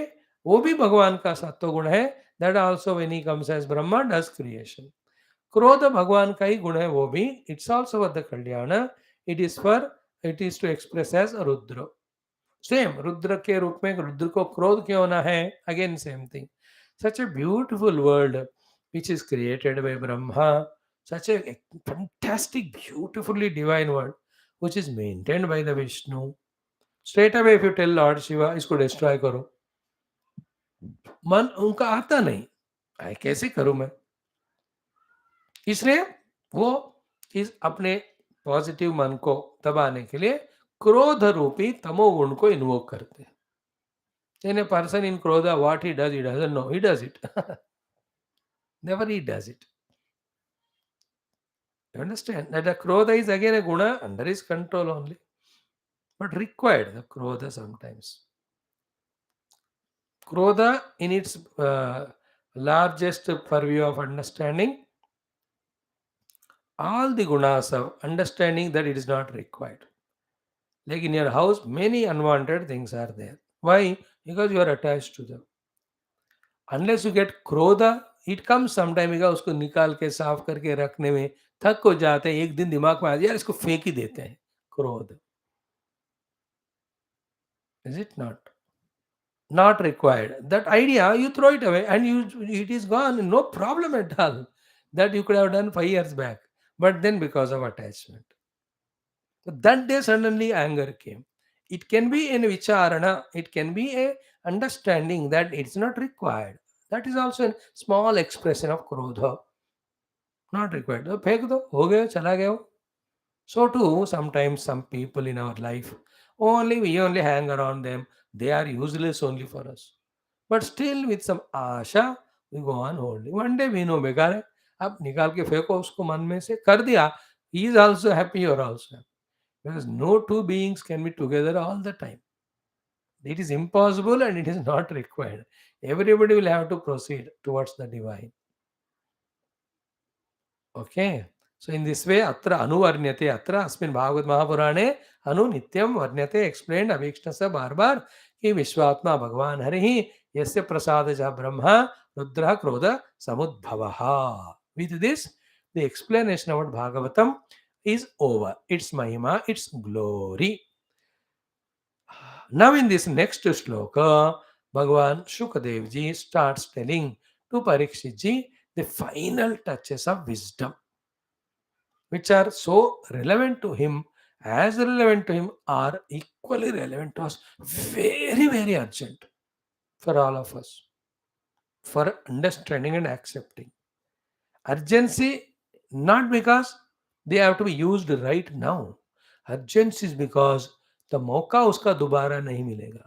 वो भी भगवान का सत्व गुण है. That also when he comes as Brahma does creation. क्रोध भगवान का ही गुण है, वो भी it's also for the kalyan. It is to express as Rudra. Same Rudra के रूप में रुद्र को क्रोध क्यों होना है, again same thing. Such a beautiful world which is created by Brahma, such a fantastic, beautifully divine world, which is maintained by the Vishnu. Straight away, if you tell Lord Shiva, इसको destroy करो, मन उनका आता नहीं, I कैसे करूं मैं? इसलिए वो इस अपने पॉजिटिव मन को दबाने के लिए क्रोध रूपी तमोगुण को इन्वोक करते हैं. In a person in Krodha, what he doesn't know. He does it. Never he does it. You understand? That the Krodha is again a guna under his control only. But required, the Krodha sometimes. Krodha in its largest purview of understanding, all the gunas of understanding that it is not required. Like in your house, many unwanted things are there. Why? Because you are attached to them. Unless you get क्रोधा, it comes sometime, उसको निकाल के साफ करके रखने में थक हो जाते हैं. एक दिन दिमाग में आ जाए, यार इसको फेंक ही देते हैं. क्रोध. Is it not? Not required. That idea, you throw it away and it is gone. No problem at all. That you could have done 5 years back. But then because of attachment. That day suddenly anger came. It can be in vicharana. It can be a understanding that it's not required. That is also a small expression of krodha. Not required. तो फेंक दो, हो गया, चला गया वो. So too, sometimes some people in our life, we only hang around them. They are useless only for us. But still with some Asha, we go on holding. One day we know बेकार है. अब निकाल के फेंको उसको मन में से, कर दिया. He is also happy, you are also happy. Because no two beings can be together all the time. It is impossible and it is not required. Everybody will have to proceed towards the divine. Okay. So in this way, atra anuvarnyate, atra asmin Bhagavad Mahapurane anu nityam varnyate, explained avikshna बार बार कि विश्वात्मा भगवान हरि ही यस्य प्रसादजः ब्रह्मा रुद्रः क्रोध samudbhavaha. With this, the explanation about Bhagavatam is over. Its mahima, its glory. Now in this next shloka, Bhagavan Shukadevji starts telling to Parikshitji the final touches of wisdom, which are so relevant to him, as relevant to him, are equally relevant to us. Very, very urgent for all of us, for understanding and accepting. Urgency, not because they have to be used right now. Urgency is because the मौका उसका दोबारा नहीं मिलेगा.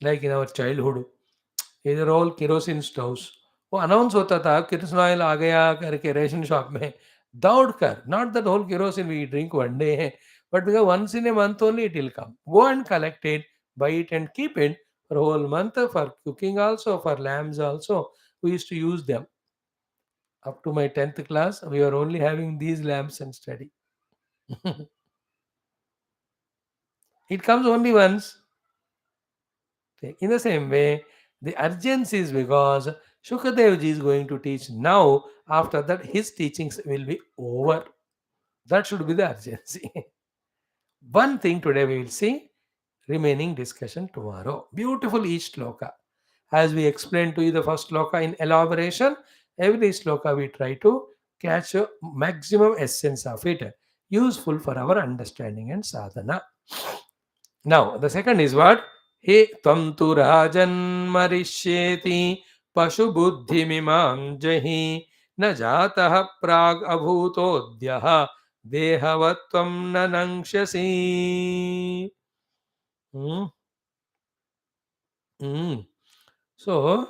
Like in our childhood, either all kerosene stoves, वो announce होता था kerosene oil आ गया करके रेशन शॉप में दौड़ कर. Not that whole kerosene we drink one day, but because once in a month only it will come. Go and collect it, buy it and keep it for whole month, for cooking also, for lamps also. We used to use them. Up to my 10th class, we were only having these lamps and study. It comes only once. Okay. In the same way, the urgency is because Shukadevji is going to teach now. After that, his teachings will be over. That should be the urgency. One thing today we will see, remaining discussion tomorrow. Beautiful each sloka. As we explained to you the first sloka in elaboration, every sloka we try to catch a maximum essence of it, useful for our understanding and sadhana. Now, the second is what? He tvam tu rajan marishyeti pashu buddhi mimam jahi na jatah prag abhutodhyah dehavatvam nanangshasi. Hmm. Hmm. So,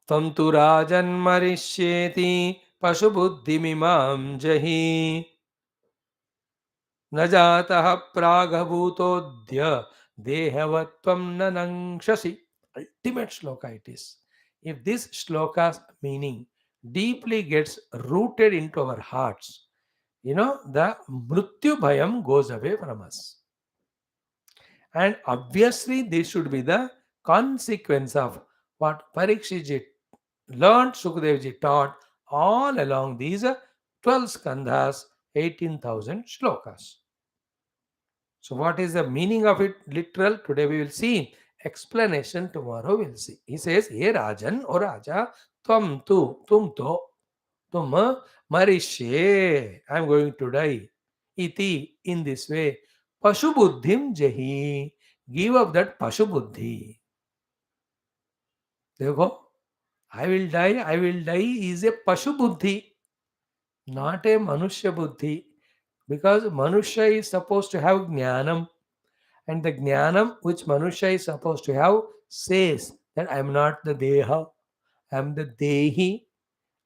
tvam tu rajan marishyeti pashu buddhi mimam jahi न जातः प्रागभूतोऽद्य देहवत्वं न नङ्क्षसि. Ultimate shloka it is. If this shloka's meaning deeply gets rooted into our hearts, the mrityu bhayam goes away from us. And obviously, this should be the consequence of what Parikshit learned, Shukadevji taught all along these 12 skandhas, 18,000 shlokas. So, what is the meaning of it literal? Today we will see. Explanation tomorrow we'll see. He says, Hey Rajan or Raja, Tvam tu, tum to, tum marishe. I am going to die. Iti, in this way. Pashu buddhim jahi. Give up that pashu buddhi. Dekho, I will die is a pashu buddhi, not a manushya buddhi. Because manushya is supposed to have jnanam. And the jnanam which Manusha is supposed to have says that I am not the Deha, I am the Dehi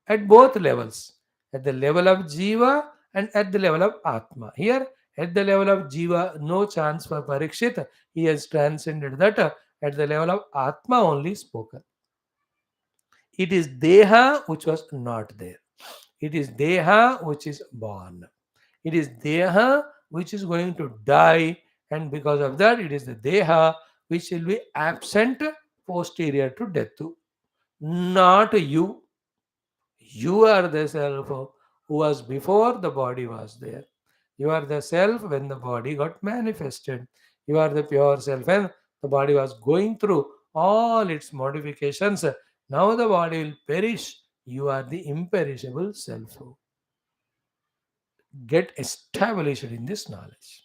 at both levels, at the level of Jiva and at the level of Atma. Here, at the level of Jiva, no chance for Parikshit. He has transcended that. At the level of Atma only spoken. It is Deha which was not there. It is Deha which is born. It is Deha which is going to die, and because of that, it is the Deha which will be absent posterior to death. Not you. You are the self who was before the body was there. You are the self when the body got manifested. You are the pure self when the body was going through all its modifications. Now the body will perish. You are the imperishable self. Get established in this knowledge.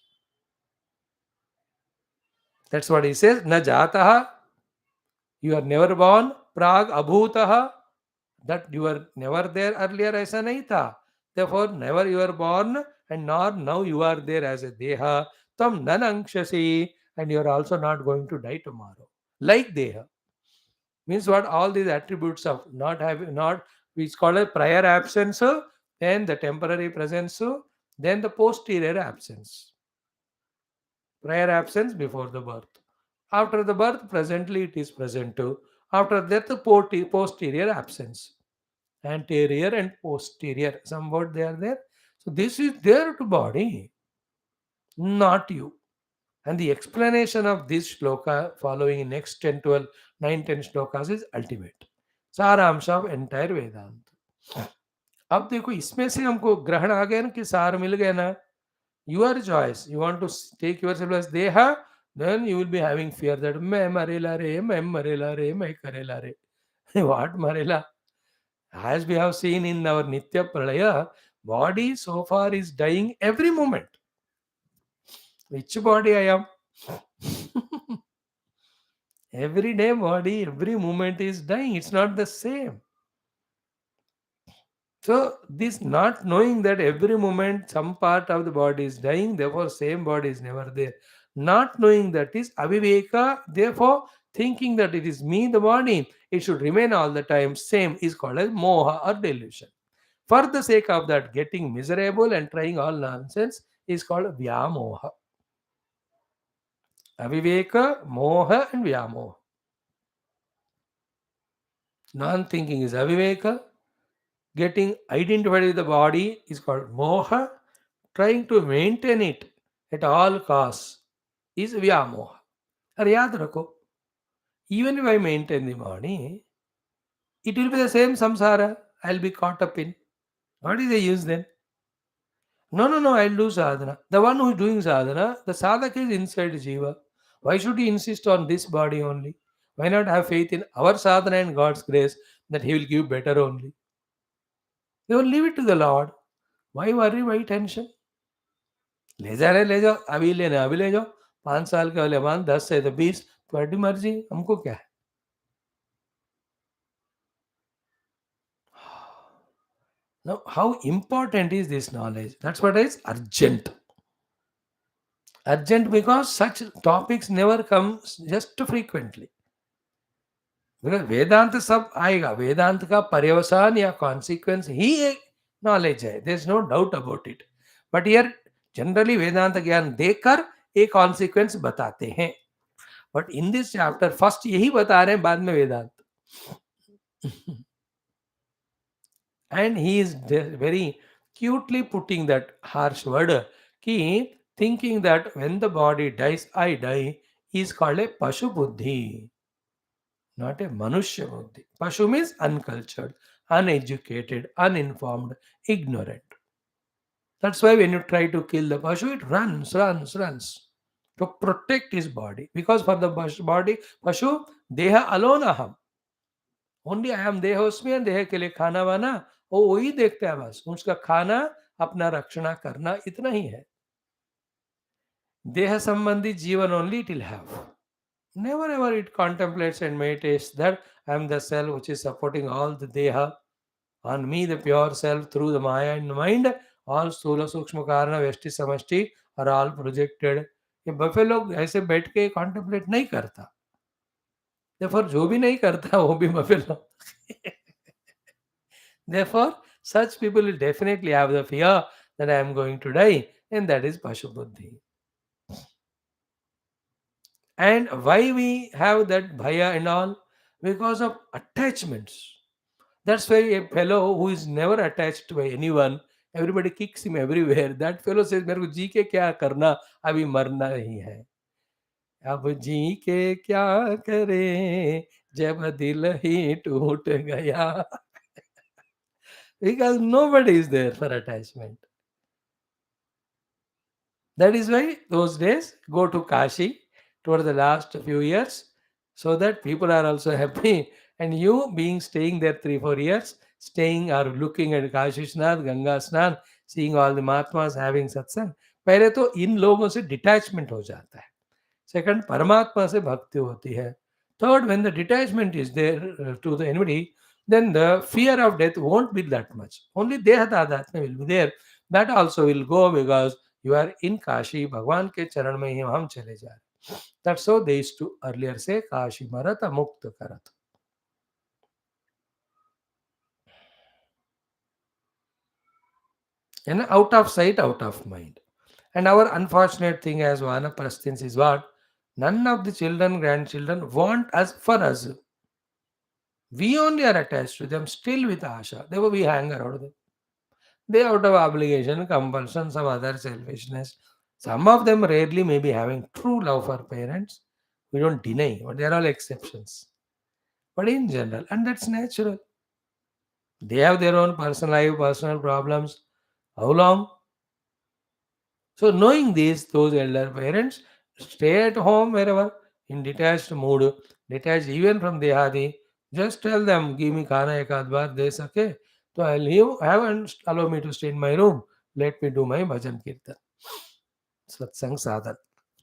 That's what he says. Na jataha, you are never born. Prag abhutaha, that you were never there earlier, aisa nahi tha. Therefore, never you are born, and nor now you are there as a deha. Tam nanangshasi, and you are also not going to die tomorrow. Like deha. Means what? All these attributes of not having, not, which called a prior absence, then the temporary presence, then the posterior absence. Prior absence before the birth. After the birth, presently it is present too. After death, posterior absence. Anterior and posterior. Somewhat they are there. So this is there to body, not you. And the explanation of this shloka following in next 10, 12, 9, 10 shlokas is ultimate. सारांश of entire वेदांत. अब देखो इसमें से हमको ग्रहण आ गया ना कि सार मिल गया ना. Your choice. You want to take yourself as Deha, then you will be having fear that मैं मरेला रे, मैं मरेला रे, मैं करेला रे. What marela? As we have seen in our Nitya Pralaya, body so far is dying every moment. Which body I am? Every day body, every moment is dying. It's not the same. So this not knowing that every moment some part of the body is dying, therefore same body is never there. Not knowing that is aviveka, therefore thinking that it is me, the body, it should remain all the time same is called as moha or delusion. For the sake of that, getting miserable and trying all nonsense is called vyamoha. Aviveka, moha and vyamoha. Non-thinking is aviveka, Getting identified with the body is called moha. Trying to maintain it at all costs is vyamoha. और याद रखो, even if I maintain the body, it will be the same samsara I'll be caught up in. What is the use then? No, no, no, I'll do sadhana. The one who is doing sadhana, the sadhaka is inside Jiva. Why should he insist on this body only? Why not have faith in our sadhana and God's grace that He will give better only? They will leave it to the Lord. Why worry? Why tension? ले जा रहे ले जाओ, अभी लेना अभी ले जाओ, 5 साल के वाले मान 10 से तो 20, तुम्हारी मर्जी, हमको क्या है? Now, how important is this knowledge? That's what is urgent. Urgent because such topics never come just frequently. Because वेदांत सब आएगा, वेदांत का पर्यवसान या कॉन्सिक्वेंस ही एक नॉलेज है, there is no doubt about it. But here generally Vedanta ज्ञान देकर एक कॉन्सिक्वेंस बताते हैं. But in this chapter first यही बता रहे हैं, बाद में Vedanta. And he is very cutely putting that harsh word ki thinking that when the body dies I die is called a pashu buddhi, not a manushya buddhi. Pashu means uncultured, uneducated, uninformed, ignorant. That's why when you try to kill the pashu, it runs to protect his body. Because for the body, pashu, deha alone aham. Only I am देह उसमें, देह के लिए खाना वाना वो वही देखता है, बस उसका खाना अपना रक्षणा करना इतना ही है. देह संबंधी जीवन only it will have. Never ever it contemplates and meditates that I am the cell which is supporting all the deha. On me the pure self through the maya and mind, all स्थूल सूक्ष्म कारण व्यष्टि समष्टि are all projected. ये buffet लोग ऐसे बैठ के contemplate नहीं करता. Therefore जो भी नहीं करता वो भी बफे लोग. Therefore, such people will definitely have the fear that I am going to die, and that is Pashu Buddhi. And why we have that bhaya and all? Because of attachments. That's why a fellow who is never attached to anyone, everybody kicks him everywhere. That fellow says, मेरे को जी के क्या करना, अभी मरना ही है. अब जी के क्या करे, जब दिल ही टूट गया. Because nobody is there for attachment. That is why those days go to Kashi toward the last few years, so that people are also happy. And you being staying there 3-4 years, staying or looking at Kashi Snan, Ganga Snan, seeing all the Mahatmas having satsang, पहले तो इन लोगों से detachment हो जाता है. Second, परमात्मा से भक्ति होती है. Third, when the detachment is there to the anybody, then the fear of death won't be that much. Only देहदादात्म्य will be there. That also will go because you are in Kashi, भगवान के चरण में ही हम चले जा रहे. That's how they used to earlier say, Kashi मरत मुक्त करत. And out of sight, out of mind. And our unfortunate thing as Vanaprasthins is what? None of the children, grandchildren want us for us. We only are attached to them, still with Asha. Therefore, we hang around them. They out of obligation, compulsion, some other selfishness. Some of them rarely may be having true love for parents. We don't deny, but they are all exceptions. But in general, and that's natural. They have their own personal life, personal problems. How long? So knowing this, those elder parents stay at home wherever in detached mood, detached even from Dehadi. Just tell them, give me khana ek aad baar de sake, so I'll leave, have and allow me to stay in my room. Let me do my bhajan kirtan. Satsang sadhan.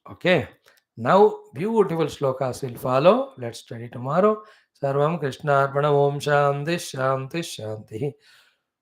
Okay. Now beautiful slokas will follow. Let's study tomorrow. Sarvam Krishna Arpanam. Om Shanti Shanti Shanti.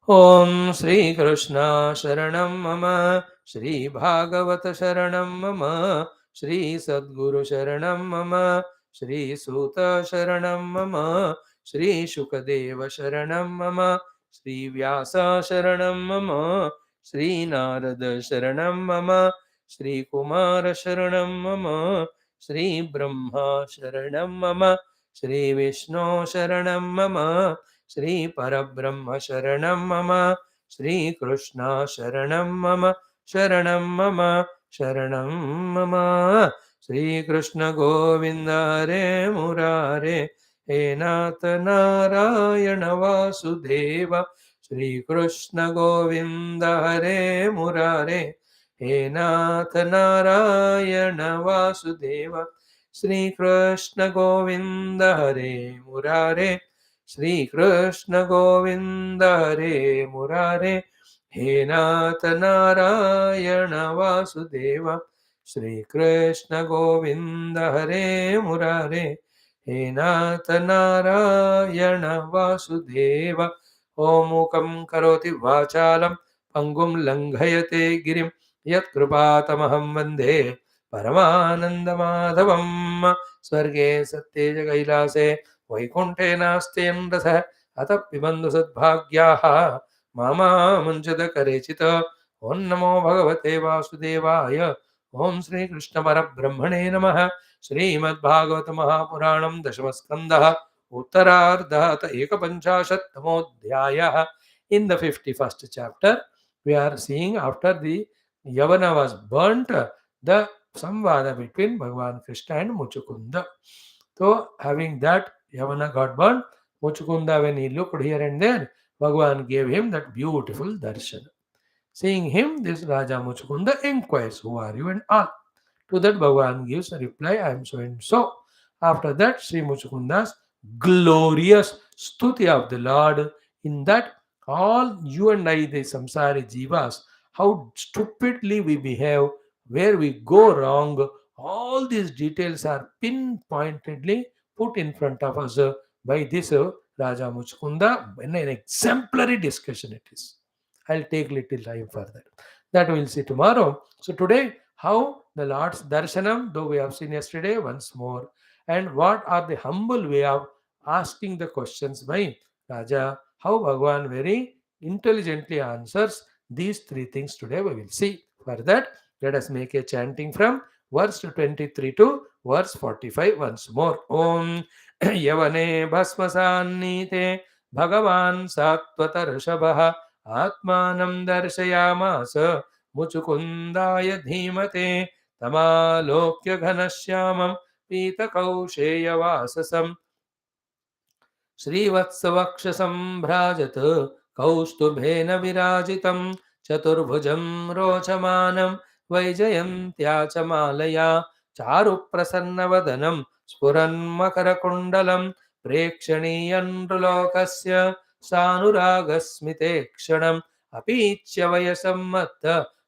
Om Sri Krishna Sharanam Mama, Sri Bhagavata Sharanam Mama, Sri Sadguru Sharanam Mama, Sri Suta Sharanam Mama, Sri Shukadeva Sharanam Mama, Sri Vyasa Sharanam Mama, Sri Narada Sharanam Mama, Sri Kumara Sharanam Mama, Sri Brahma Sharanam Mama, Sri Vishnu Sharanam Mama, श्रीपरब्रह्म शरणं मम श्रीकृष्ण शरणं मम शरणं मम शरणं मम श्रीकृष्ण गोविन्द हरे मुरारे हे नाथ नारायण वासुदेव श्रीकृष्ण गोविन्द हरे मुरारे हे नाथ नारायण वासुदेव श्रीकृष्ण गोविन्द हरे मुरारे श्रीकृष्ण गोविन्द हरे मुरारे हे नाथ नारायण वासुदेव श्रीकृष्ण गोविन्द हरे मुरारे हे नाथ नारायण वासुदेव ॐ मूकं करोति वाचालं पंगुं लङ्घयते गिरिं यत्कृपातमहं वन्दे परमानन्दमाधवं स्वर्गे सत्ये च कैलासे वैकुण्ठे नास्त्यं रसः अतः पिबन्धु सद्भाग्याः मामामुञ्चत करेचित् ॐ नमो भगवते वासुदेवाय ॐ श्रीकृष्णपरब्रह्मणे नमः Shrimad Bhagavat महापुराणं दशमस्कन्धः उत्तरार्धः एकपञ्चाशत्तमोऽध्यायः. In the 51st chapter we are seeing after the Yavana was burnt the samvada between Bhagavan Krishna and Muchukunda. So having that Yavana got burnt, Muchukunda when he looked here and there, Bhagavan gave him that beautiful darshan. Seeing him, this Raja Muchukunda inquires, who are you and all? To that Bhagavan gives a reply, I am so and so. After that, Sri Muchukunda's glorious stuti of the Lord, in that all you and I, the samsari jivas, how stupidly we behave, where we go wrong, all these details are pinpointedly put in front of us by this Raja Muchukunda in an exemplary discussion it is. I'll take little time for that. That we'll see tomorrow. So today, how the Lord's darshanam, though we have seen yesterday, once more, and what are the humble way of asking the questions by Raja, how Bhagavan very intelligently answers these three things today we will see. For that, let us make a chanting from verse 23 to verse 45 once more. Om Yavane Bhasmasannite Bhagavan Sattvatar Rishabha Atmanam Darshayamasa Muchukundaaya Dhimate Tamalokya Ghanashyamam पीतकौशेयवाससं श्रीवत्सवक्षसम्भ्राजत् कौस्तुभेन विराजितं चतुर्भुजं रोचमानं वैजयन्त्या च मालया चारुप्रसन्नवदनं स्फुरन्मकरकुण्डलं प्रेक्षणीयं नृलोकस्य सानुरागस्मिते क्षणम् अपीच्य वयसम्मत्त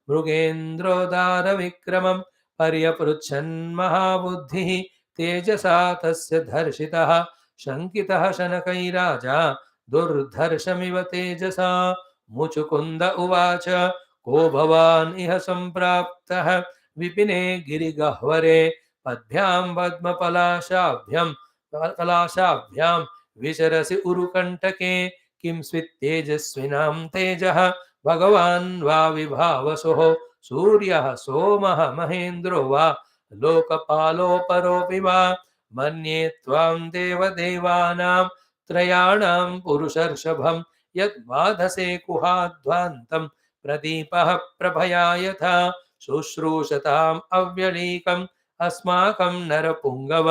मृगेन्द्रोदारविक्रमं पर्यपृच्छन् महाबुद्धिः तेजसा तस्य धर्षितः शङ्कितः शनकैराजा दुर्धर्षमिव तेजसा मुचुकुन्द उवाच को भवान् इह सम्प्राप्तः विपिने गिरिगह्वरे पद्भ्यां पद्मपलाशाभ्यां विचरसि उरुकण्टके किं स्वित्तेजस्विनां तेजः भगवान् वा विभावसुः सूर्यः सोमः महेन्द्रो वा लोकपालोपरोऽपि वा मन्ये त्वां देवदेवानां त्रयाणां पुरुषर्षभं यद्बाधसे कुहाध्वान्तं प्रदीपः प्रभया यथा शुश्रूषताम् अव्यलीकम् अस्माकं नरपुङ्गव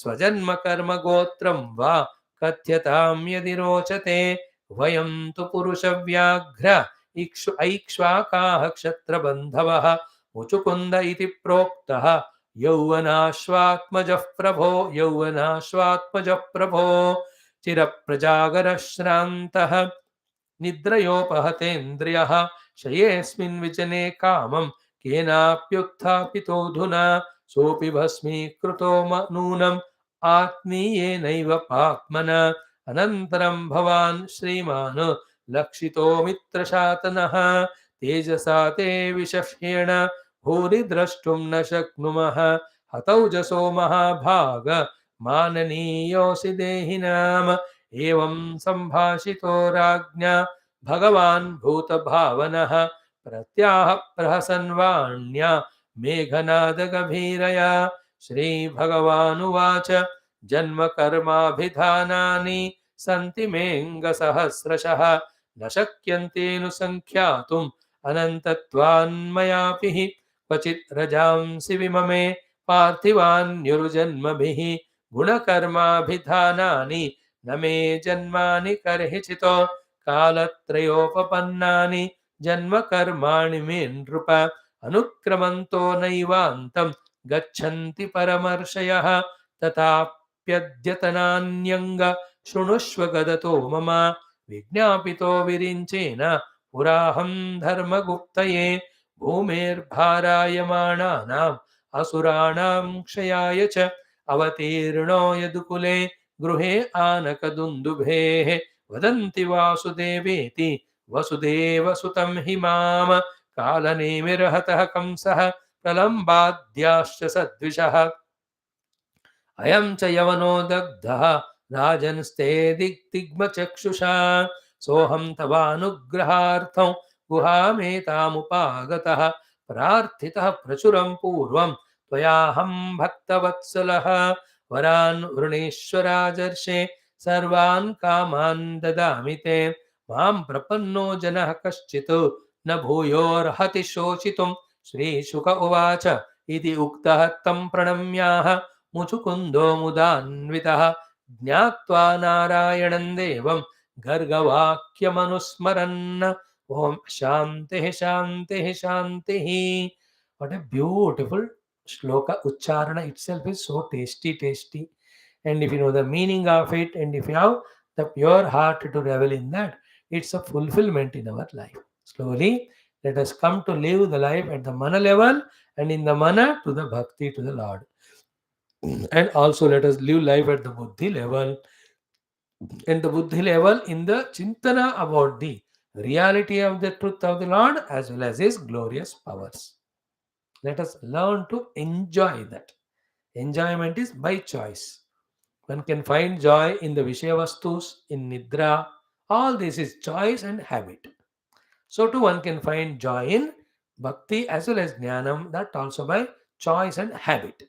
स्वजन्मकर्मगोत्रं वा कथ्यतां यदि रोचते वयं तु पुरुषव्याघ्र ऐक्ष्वाकाः क्षत्रबन्धवः मुचुकुन्द इति प्रोक्तः यौवनाश्वात्मजः प्रभो चिरप्रजागरः श्रान्तः निद्रयोपहतेन्द्रियः शयेऽस्मिन् विजने कामं केनाप्युत्थापितोऽधुना सोऽपि भस्मीकृतो नूनम् आत्मीयेनैव पाप्मना अनन्तरं भवान् श्रीमान् लक्षितो मित्रशातनः तेजसा ते विशह्येण भूरि द्रष्टुं न शक्नुमः हतौजसो महाभाग माननीयोऽसि देहिनाम् एवं सम्भाषितो राज्ञा भगवान् भूतभावनः प्रत्याह प्रहसन् वाण्या मेघनादगभीरया श्रीभगवानुवाच जन्म कर्माभिधानानि सन्ति मेऽङ्गसहस्रशः न शक्यन्तेऽनु सङ्ख्यातुम् अनन्तत्वान्मयापि हि क्वचित् रजांसि विममे पार्थिवान्युर्जन्मभिः गुणकर्माभिधानानि न मे जन्मानि कर्हिचितो कालत्रयोपपन्नानि जन्म कर्माणि मे नृप अनुक्रमन्तो नैवान्तं गच्छन्ति परमर्षयः तथाप्यद्यतनान्यङ्ग शृणुष्व गदतो मम विज्ञापितो विरिञ्चेन पुराहं धर्मगुप्तये भूमेर्भारायमाणानाम् असुराणां क्षयाय च अवतीर्णो यदुकुले गृहे आनकदुन्दुभेः वदन्ति वासुदेवेति वसुदेवसुतं हि माम कालनेमिर्हतः कंसः प्रलम्बाद्याश्च सद्विषः अयं च यवनो दग्धः राजन्स्ते दिग्दिग्मचक्षुषा सोऽहं तवानुग्रहार्थं गुहामेतामुपागतः प्रार्थितः प्रचुरं पूर्वं त्वयाहं भक्तवत्सलः वरान् वृणीश्वराजर्षे सर्वान् कामान् ददामि ते मां प्रपन्नो जनः कश्चित् न भूयोर्हति शोचितुं श्रीशुक उवाच इति उक्तः तं प्रणम्याः मुचुकुन्दो मुदान्वितः ज्ञात्वा नारायणं देवं गर्गवाक्यमनुस्मरन् ओम शांतिः शांतिः शांतिः. What a beautiful shloka. Ucharana itself is so tasty. And if you know the meaning of it, and if you have the pure heart to revel in that, it's a fulfillment in our life. Slowly, let us come to live the life at the mana level, and in the mana to the bhakti to the Lord. And also let us live life at the buddhi level, and the buddhi level in the chintana about the reality of the truth of the Lord as well as his glorious powers. Let us learn to enjoy that. Enjoyment is by choice. One can find joy in the Vishayavastus, in Nidra. All this is choice and habit. So too one can find joy in Bhakti as well as Jnanam, that also by choice and habit.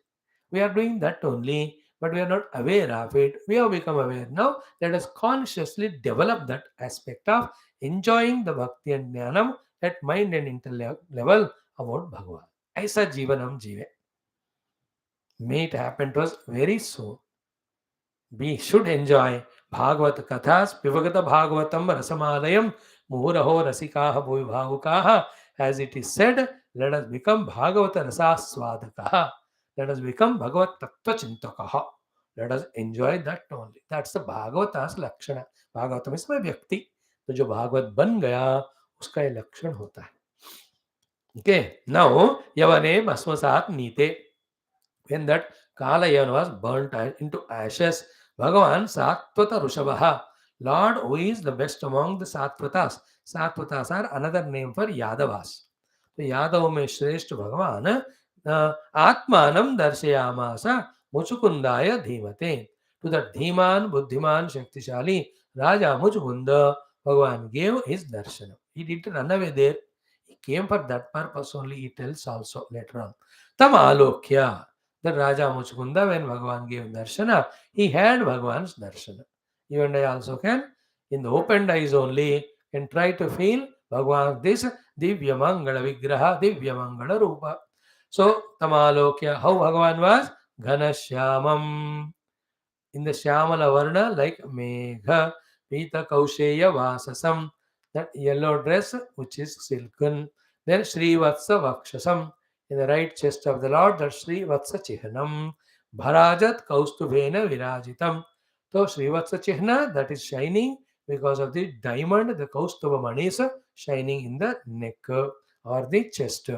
We are doing that only, but we are not aware of it. We have become aware now. Let us consciously develop that aspect of enjoying the Bhakti and Jnanam at mind and intellect level about Bhagavan. Aisa Jivanam Jive. May it happen to us very soon. We should enjoy Bhagavat Kathas, Pivagata Bhagavatam Rasamalayam, Muhuraho Rasikaha Bhuvi as it is said, let us become Bhagavata Rasaswadakaha. Let us become Bhagavat Tattva Chintakaha. Let us enjoy that only. That's the Bhagavata's Lakshana. Bhagavatam is my Vyakti. तो जो भागवत बन गया उसका ये लक्षण होता है. Okay, now Yavane Bhasmasat Nite. When that Kalayan was burnt into ashes, Bhagavan Sattvata Rushabha, Lord, who is the best among the Sattvatas? Sattvatas are another name for Yadavas. So Yadav mein Shreshth Bhagavan Atmanam Darshayamasa Muchukundaya Dhimate. To that Dhiman, Buddhiman, Shaktishali, Raja Muchukunda, Bhagavan gave his darshan. He didn't run away there. He came for that purpose only, he tells also later on. Tam Alokya. The Raja Muchukunda, when Bhagavan gave darshana, he had Bhagavan's darshana. You and I also can, in the opened eyes only, can try to feel Bhagavan, this Divya Mangala Vigraha, Divya Mangala Rupa. So, Tamalokya, how Bhagavan was? Ghanashyamam. In the Shyamala Varna, like Megha, Pita Kausheya Vasasam, that yellow dress which is silken. Then Srivatsa Vakshasam. In the right chest of the Lord, that Srivatsa Chihnam, Bharajat Kaustubhena Virajitam. So Srivatsa Chihna, that is shining because of the diamond, the Kaustubha Manis shining in the neck or the chest.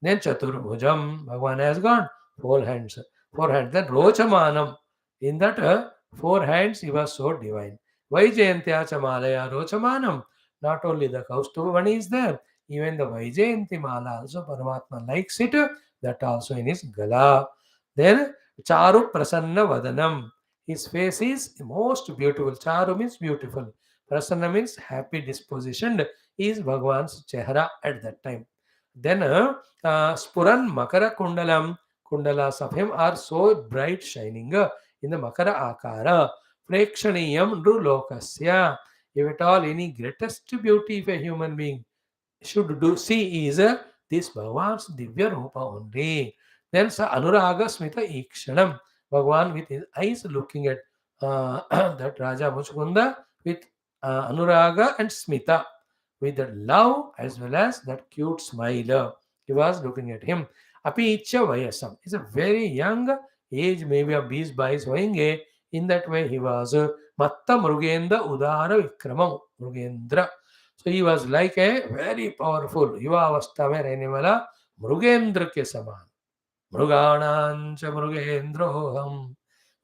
Then Chaturbhujam, Bhagavan has got 4 hands. 4 hands. Then Rochamanam, in that 4 hands he was so divine. Vaijayantya Chamalaya Rochamanam. Not only the Kaustubha Mani is there, even the Vaijayanti Mala also Paramatma likes it, that also in his Gala. Then Charu Prasanna Vadanam. His face is most beautiful. Charu means beautiful. Prasanna means happy dispositioned. Is Bhagavan's Chehra at that time. Then Spuran Makara Kundalam. Kundalas of him are so bright shining in the Makara Akara. Prekshaniyam Nrulokasya. If at all any greatest beauty of a human being should do see is this Bhagavan's Divya Rupa only. Then sa Anuraga Smita Ikshanam. Bhagavan with his eyes looking at that Raja Muchukunda with Anuraga and Smita, with that love as well as that cute smile. He was looking at him. Api Icha Vyasam. It's a very young age, maybe of 20-22 होंगे. In that way, he was Matta Mrugendra Udara Vikramam Mrugendra. So he was like a very powerful युवावस्था में रहने वाला मृगेंद्र के समान. मृगाणां च मृगेंद्रोऽहं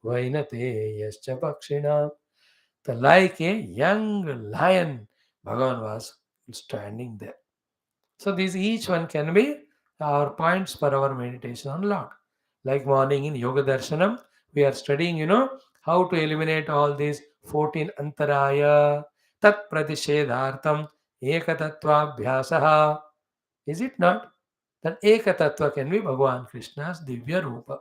वैनतेयश्च पक्षिणां. The like a young lion, Bhagavan was standing there. So these each one can be our points for our meditation on Lord. Like morning in Yoga Darshanam, we are studying, how to eliminate all these 14 antaraya, tat pratishedhartam, ekatattva abhyasaha. Is it not? That ekatattva can be Bhagavan Krishna's Divya Rupa.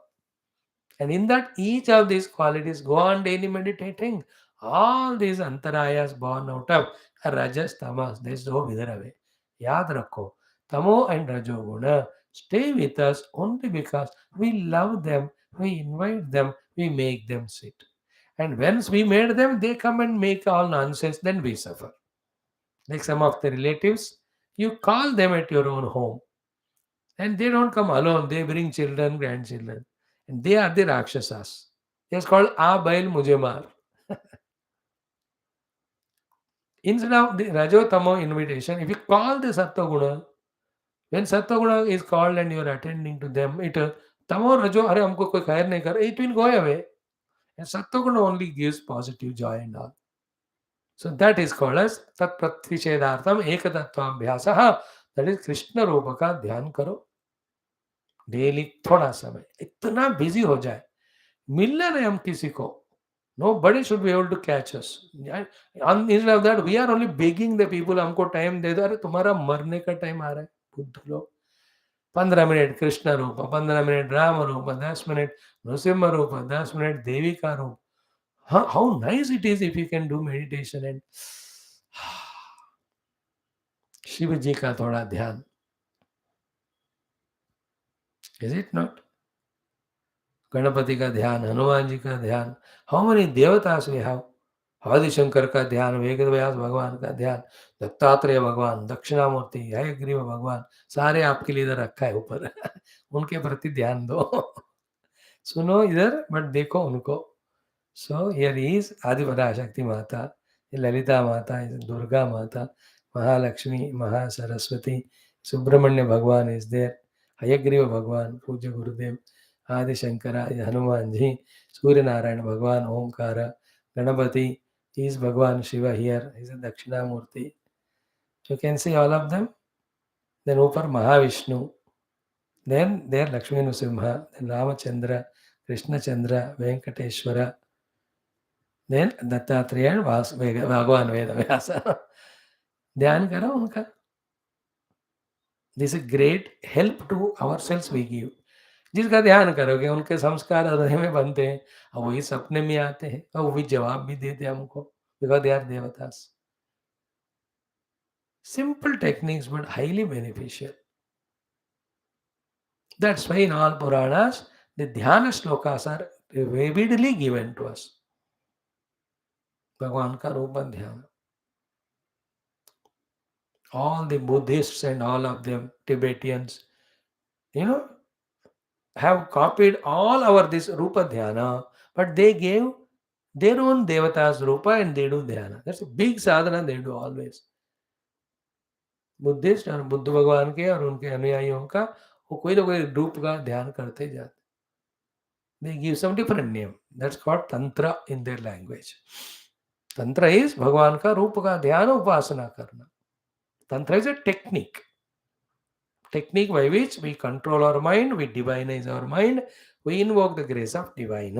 And in that, each of these qualities go on daily meditating. All these antarayas born out of rajas, tamas, they go wither away. Yaad rakho. Tamo and rajoguna stay with us only because we love them, we invite them, we make them sit. And once we made them, they come and make all nonsense, then we suffer. Like some of the relatives, you call them at your own home. And they don't come alone, they bring children, grandchildren. And they are the Rakshasas. It's called A Bail Mujhe. Instead of the Rajotamo invitation, if you call the Sattva-guna, when Sattva-guna is called and you are attending to them, it Tamo Rajo, Are Amko koi khair nahi kar, it will go away. And Sattva-guna only gives positive joy and all. So that is called as Tat Pratvishedartham Ekatattvam Bhyasaha. That is Krishna Rupa ka dhyan karo. Daily थोड़ा समय इतना busy हो जाए मिलना नहीं हम किसी को. Nobody should be able to catch us. Instead of that, we are only begging the people, हमको टाइम दे दो. अरे तुम्हारा मरने का टाइम आ रहा है बुद्ध लोग. 15 मिनट कृष्ण रूप, 15 मिनट राम रूप, 10 मिनट नृसिंह रूप, 10 मिनट देवी का रूप. How nice it is if you can do meditation and Shiv जी का थोड़ा ध्यान. Is it not? गणपति का ध्यान, हनुमान जी का ध्यान. How many devatas we have. Adishankar का ध्यान, वेद व्यास भगवान का ध्यान, दत्तात्रेय भगवान, दक्षिणामूर्ति, हयग्रीव भगवान, सारे आपके लिए इधर रखा है ऊपर. उनके प्रति ध्यान दो. सुनो इधर बट देखो उनको. सो हियर इज आदिपराशक्ति माता, ललिता माता, दुर्गा माता, महालक्ष्मी, महासरस्वती, सुब्रह्मण्य भगवान इज देयर, हयग्रीव भगवान, पूज्य गुरुदेव, आदि शंकरा, हनुमान जी, सूर्य नारायण भगवान, Omkar, Ganpati is Bhagavan Shiva here, is a Dakshinamurti. So you can see all of them. Then over Mahavishnu, then there Lakshmi Nrsimha, then Ramachandra, Krishna Chandra, Venkateshwara, then Dattatreya and Bhagavan Veda Vyasa. ध्यान करो उनका. This is great help to ourselves we give. जिसका ध्यान करोगे उनके संस्कार हृदय में बनते हैं और वही सपने में आते हैं और वही जवाब भी देते हैं हमको, because they are devatas. Simple techniques but highly beneficial. That's why in all Puranas the dhyana shlokas are vividly given to us. भगवान का रूप ध्यान. All the Buddhists and all of them, Tibetans, have copied all our this Rupa Dhyana, but they gave their own Devatas Rupa and they do Dhyana. That's a big sadhana they do always. Buddhist और बुद्ध भगवान के और उनके अनुयायियों का वो कोई ना कोई रूप का ध्यान करते जाते. They give some different name. That's called Tantra in their language. Tantra is भगवान का रूप का ध्यान उपासना करना. Tantra is a technique. Technique by which we control our mind, we divinize our mind, we invoke the grace of divine.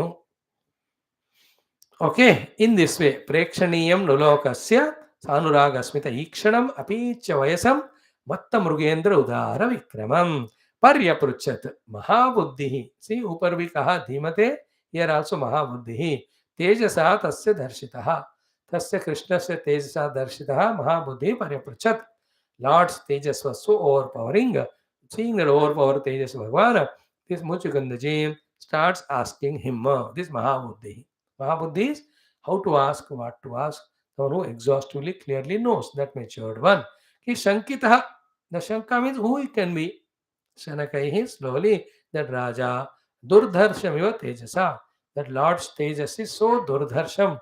Okay, in this way, Prekshaniyam Nulokasya Sanuragasmita Ikshanam Apicha Vayasam Matta Mrugendra Udara Vikramam Paryapruchat Mahabuddhihi. See, upar vi kaha dhimate, here also Mahabuddhihi. तेजसा तस्य दर्शितः. तस्य कृष्णस्य तेजसा दर्शितः महाबुद्धि परिपृच्छत्. Lord's tejas was so overpowering. Seeing that overpowered tejas Bhagavan, this Muchukundaji starts asking him, this Mahabuddhi. Mahabuddhi is how to ask, what to ask. Someone who exhaustively, clearly knows, that matured one. Ki Shankitaha, the Shanka means who it can be. Shanakaihi, slowly, that Raja, Durdharshamiva Tejasa, that Lord's Tejas is so Durdharsham,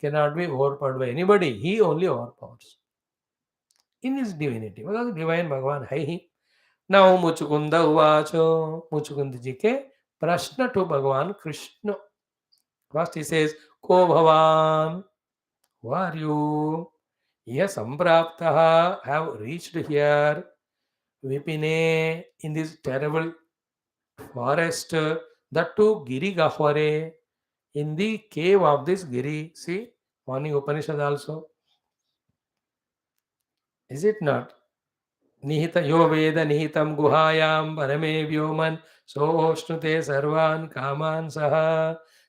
cannot be overpowered by anybody. He only overpowers in his divinity. Because divine Bhagavan hai he. Now Muchukunda Uvacho, Muchukunda ji के प्रश्न to Bhagavan Krishna. First he says, Ko Bhavan, who are you? Yes, Sampraptaha, have reached here. Vipine, in this terrible forest, that too Giri Gahware, in the cave of this Giri. See, morning Upanishad also. Is it not? निहित यो वेद निहितं गुहायां परमे व्योमन् सोऽश्नुते सर्वान् कामान् सः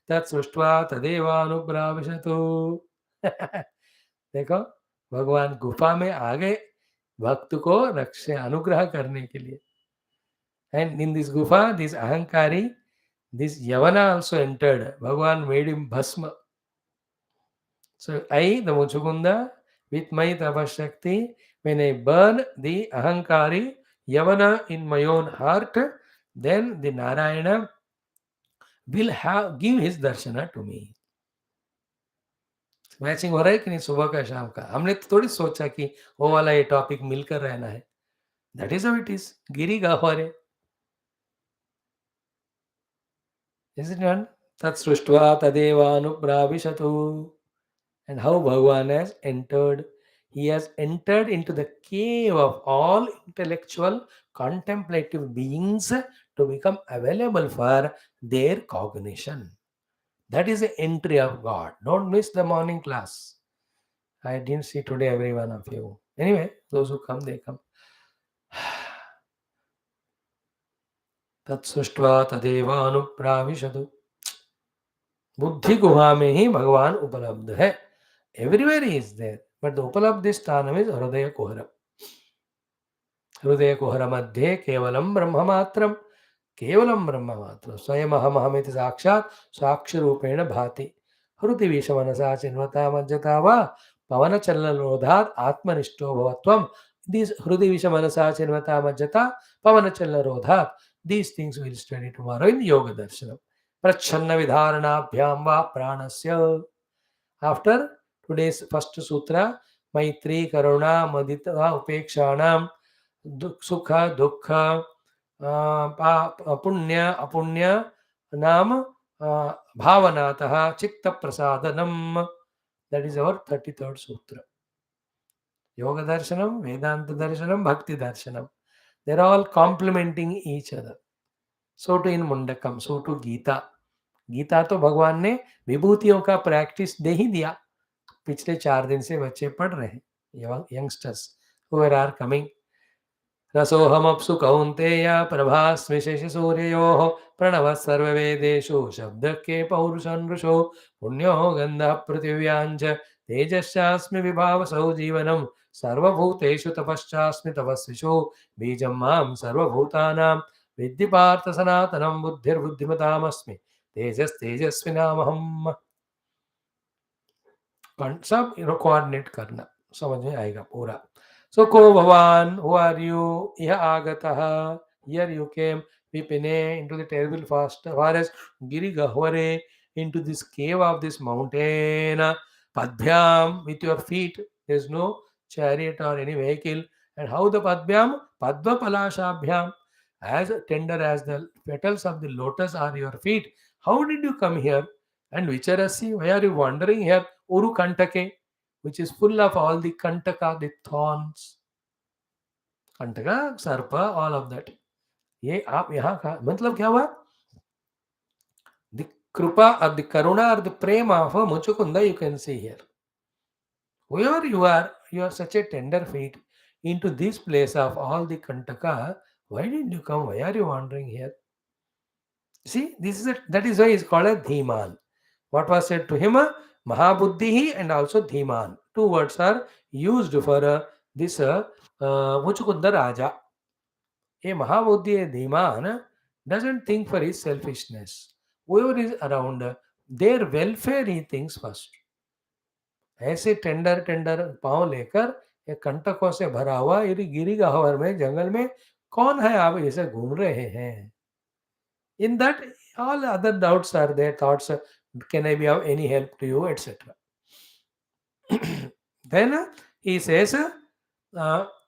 तत् सृष्ट्वा तदेवानुप्राविशतु. देखो, भगवान गुफा में आ गए भक्त को रक्षा अनुग्रह करने के लिए. एंड इन दिस गुफा दिस अहंकारी दिस यवना आल्सो एंटर्ड. भगवान मेड हिम भस्म. So I, the Muchukunda, with my tapashakti, when I burn the ahankari, yavana in my own heart, then the Narayana will give his darshana to me. Matching हो रहा है कि नहीं सुबह का शाम का. हमने तो थोड़ी सोचा कि वो वाला ये टॉपिक मिलकर रहना है. That is how it is. गिरी गाहवारे इज इट नॉट तत्सृष्ट्वा तदेवानुप्राविशतु. And how Bhagavan has entered. He has entered into the cave of all intellectual, contemplative beings to become available for their cognition. That is the entry of God. Don't miss the morning class. I didn't see today every one of you. Anyway, those who come, they come. तत्सृष्ट्वा तदेवानुप्राविशतु. बुद्धि गुहा में ही भगवान उपलब्ध है. Everywhere he is there, but the upalabdhi sthanam is Hridaya Kuhara. Hridaya Kuhara madhye kevalam brahma matram. Kevalam brahma matram. Swayam aham ahamiti sakshat saksharupena bhati. Hrudi vishamanasa chinvata majjata va pavana challarodhat atmanishto bhavatvam. These Hrudi vishamanasa chinvata majjata pavana challarodhat. These things we will study tomorrow in Yoga Darshanam. Prachanna vidharanabhyam va pranasya. After today's first sutra, Maitri, Karuna, Madita, Upekshanam, Sukha, Dukha, Punya, Apunya, Nam, Bhavanataha, Chitta Prasadanam. That is our 33rd sutra. Yoga Darshanam, Vedanta Darshanam, Bhakti Darshanam. They are all complementing each other. So to in Mundakam, so to Gita. Gita तो भगवान ने विभूतियों का practice दे ही दिया. पिछले 4 दिन से बच्चे पढ़ रहे हैं. Youngsters who are coming. रसोहमप्सु कौन्तेय प्रभास्मि शशिसूर्ययोः प्रणवः सर्ववेदेषु शब्दके पौरुषन्नृषो पुण्यो गन्धः पृथिव्याञ्च तेजश्चास्मि विभावसौ जीवनं सर्वभूतेषु तपश्चास्मि तपस्विषु बीजं मां सर्वभूतानां विद्धि पार्थ सनातनं बुद्धिर्बुद्धिमतामस्मि तेजस्तेजस्विनामहम्. सब कोऑर्डिनेट करना, समझ में आएगा पूरा. So Ko Bhavan, who are you? Iha agataha. Here you came. Vipine, into the terrible forest. Giri Gahware, into this cave of this mountain. Padbhyam, with your feet. There is no chariot or any vehicle. And how the Padbhyam? Padma Palashabhyam. As tender as the petals of the lotus are your feet. How did you come here? And Vicharasi, why are you wandering here? Uru Kantake, which is full of all the Kantaka, the thorns. Kantaka, Sarpa, all of that. ये आप यहाँ का मतलब क्या हुआ? The Krupa or the Karuna or the Prema of Muchukunda you can see here. Wherever you are such a tender feet into this place of all the Kantaka. Why did you come? Why are you wandering here? See, that is why it's called a Dhiman. What was said to him? Mahabuddhihi and also Dhiman. Two words are used for this Muchukunda Raja. A Mahabuddhi, a Dhiman, doesn't think for his selfishness. Whoever is around, their welfare he thinks first. ऐसे tender tender पाँव लेकर एक कंटकों से भरा हुआ ये गिरी गह्वर में जंगल में कौन है आप ऐसे घूम रहे हैं. In that, all other doubts are there, thoughts, can I be of any help to you, etc. Then he says,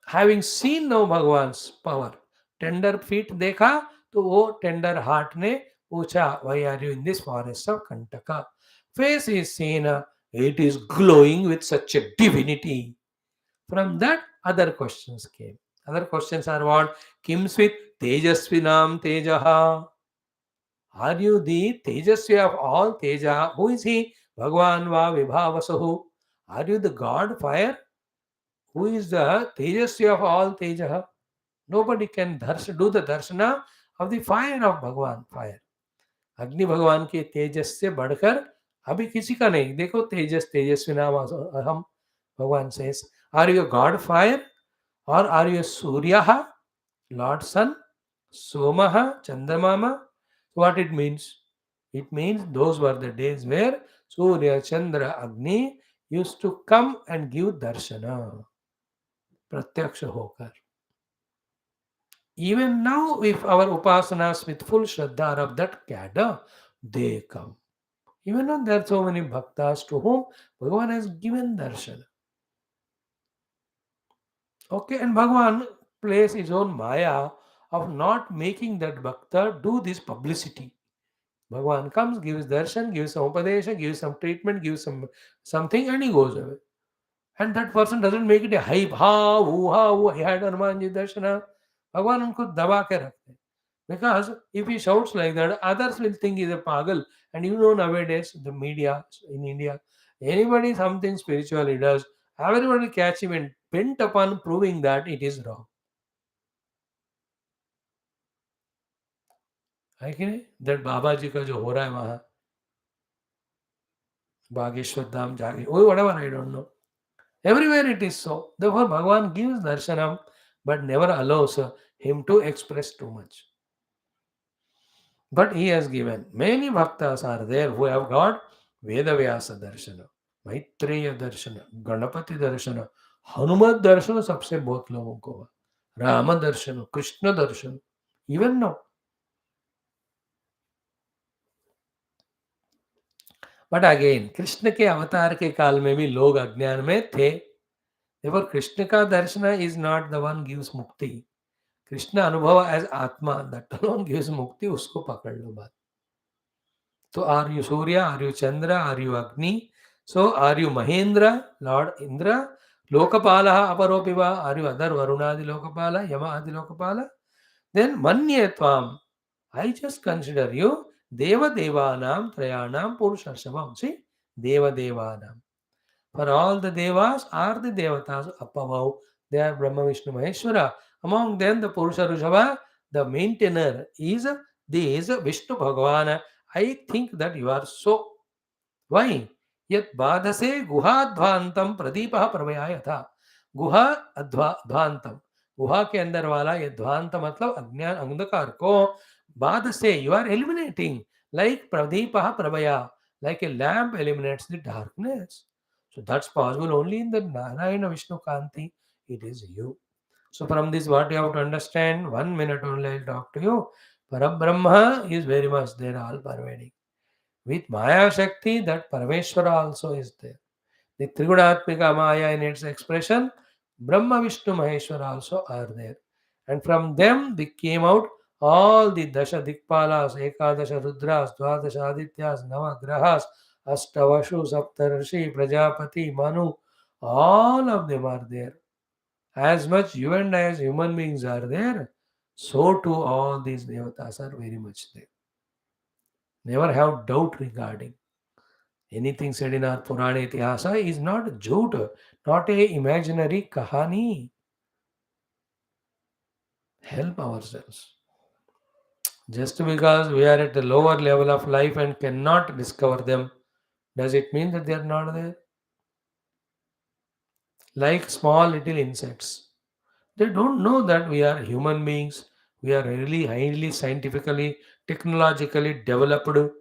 having seen now Bhagwan's power, tender feet देखा तो वो tender heart ने पूछा, why are you in this forest of Kantaka? Face is seen, it is glowing with such a divinity. From that, other questions came. Other questions are what? Kim's with Tejasvinam Tejaha. Are you the Tejasvi of all Teja? Who is he? Bhagwan va Vibhavasahu. Are you the God fire? Who is the Tejasvi of all Teja? Nobody can do the darshana of the fire of Bhagwan fire. अग्नि भगवान के तेजस से बढ़कर अभी किसी का नहीं. देखो तेजस तेजस्वी नाम हम भगवान says, are you a God fire or are you a Surya, Lord Sun, Somaha, Chandramama? What it means? It means those were the days where Surya, Chandra, Agni used to come and give darshana, pratyaksha hokar. Even now, if our upasanas with full shraddha are of that cadre, they come. Even now, there are so many bhaktas to whom Bhagavan has given darshan. Okay, and Bhagavan plays his own maya of not making that bhakta do this publicity. Bhagavan comes, gives darshan, gives some upadesha, gives some treatment, gives some something, and he goes away. And that person doesn't make it a hype. Ha, he had Hanumanji darshana. Bhagavan unko daba ke rakhte hain. Because if he shouts like that, others will think he's a pagal. And you know nowadays, the media in India, anybody something spiritually does, everybody catch him and bent upon proving that it is wrong. है कि नहीं? That बाबा जी का जो हो रहा है वहाँ बागेश्वर धाम जागे, whatever, I don't know. Everywhere it is so. Therefore, Bhagavan gives darshanam but never allows him to express too much. But he has given. Many bhaktas are there who have got Veda Vyasa darshana, Maitreya darshana, Ganapati darshana, Hanumat darshana सबसे बहुत लोगों को हुआ, राम दर्शन, कृष्ण दर्शन. Even now. But again, Krishna के अवतार के काल में भी लोग अज्ञान में थे. Therefore, Krishna ka darshana is not the one gives mukti. Krishna अनुभव as Atma, that alone gives mukti, उसको पकड़ लो बात. So are you Surya, are you Chandra, are you Agni? So are you Mahendra, Lord Indra? Lokapalaha aparopiva, are you other Varunadi Lokapala, Yama Adi Lokapala? Then Manye Tvam, I just consider you Deva Devanam Trayanam Purushashavam. See, Deva Devanam. For all the devas are the devatas above. They are Brahma, Vishnu, Maheshwara. Among them, the Purusha Rishabha, the maintainer is Vishnu Bhagavan. I think that you are so. Why? Yat badhase गुहाध्वांतम Pradeep प्रमयाय था. गुहा अध्वांतम, गुहा के अंदर वाला ये ध्वांत मतलब अज्ञान अंधकार को बाध से यू आर एलिमिनेटिंग लाइक प्रदीप प्रभया, like a lamp eliminates the darkness. So that's possible only in the Narayana Vishnu Kanti. It is you. So from this, what you have to understand, 1 minute only I'll talk to you. Parabrahma is very much there, all pervading. With Maya Shakti, that Parameshwara also is there. The Trigunatmika Maya in its expression, Brahma, Vishnu, Maheshwara also are there. And from them they came out all the Dasha Dikpalas, Ekadasha Rudras, Dvadasha Adityas, Navagrahas, Astavashu, Saptarshi, Prajapati, Manu, all of them are there. As much you and I as human beings are there, so too all these devatas are very much there. Never have doubt regarding. Anything said in our Purana Itihasa is not jhoot, not a imaginary kahani. Help ourselves. Just because we are at a lower level of life and cannot discover them, Does it mean that they are not there? Like small little insects. They don't know that we are human beings. We are really highly scientifically, technologically developed.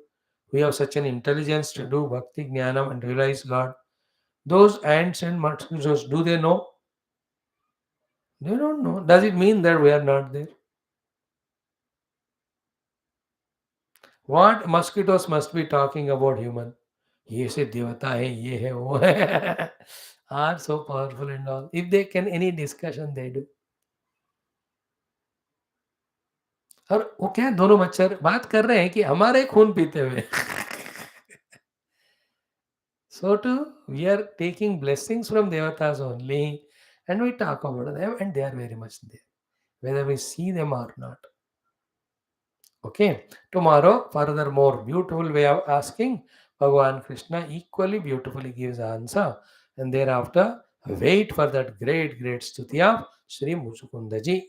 We have such an intelligence to do bhakti, jnanam, and realize God. Those ants and mosquitoes, do they know? They don't know. Does it mean that we are not there? What mosquitoes must be talking about human? ये से देवता है, ये है, वो है. Are so powerful and all. If they can any discussion, they do. और वो क्या है, दोनों मच्छर बात कर रहे हैं कि हमारे खून पीते हुए. So too, we are taking blessings from devatas only, and we talk about them, and they are very much there, whether we see them or not. Okay, tomorrow, furthermore, beautiful way of asking, Bhagavan Krishna equally beautifully gives answer, and thereafter, wait for that great, great stuti of Sri Muchukundaji.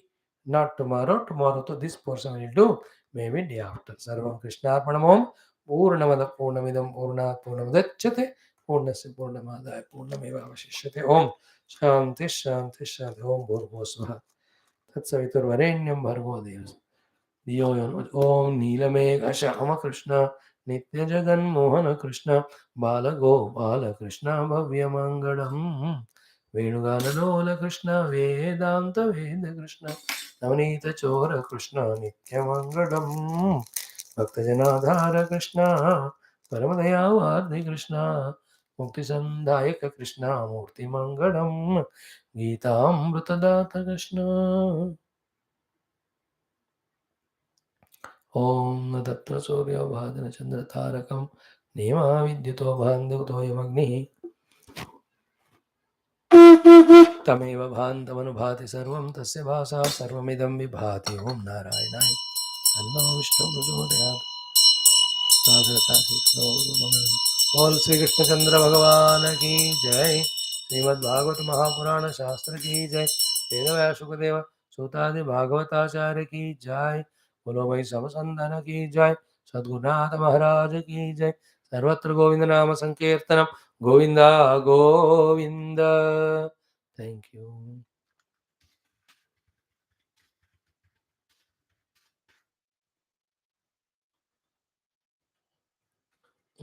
Not tomorrow, tomorrow to this portion will do, maybe day after. Sarvam Krishna Arpanamom, Purnamada Purnamidam Purna Purnamadachate, Purnasya Purnamadaya Purnameva Vashishyate Om, Shanti Shanti Shanti Om Bhurvosvaha. Tatsaviturvarenyam Bhargo Devas. धियो यो न ओम नीलमेघ श्याम कृष्ण नित्य जगन मोहन कृष्ण बाल गोपाल कृष्ण भव्य मंगलम वेणुगानलोल कृष्ण वेदांत वेद कृष्ण नवनीत चोर कृष्ण नित्य मंगलम भक्तजनाधार कृष्ण परम दयावादि कृष्ण मुक्ति संदायक कृष्ण मूर्ति मंगलम गीतामृतदात कृष्ण ॐ न तत्र सूर्यो भाति न चन्द्रतारकं नेमा विद्युतो भान्धुतो यमग्निः तमेव भान्तमनुभाति सर्वं तस्य भासा सर्वमिदं विभाति ॐ नारायणाय तन्नो विष्णु प्रचोदयात् बोल श्री कृष्णचंद्र भगवान की जय श्रीमद्भागवत महापुराण शास्त्र की जय वेद व्यास सुखदेव सूतादि भागवताचार्य की जय बोलो भाई सब संतान की जय सद्गुरुनाथ महाराज की जय सर्वत्र गोविंद नाम संकीर्तनम गोविंदा गोविंद थैंक यू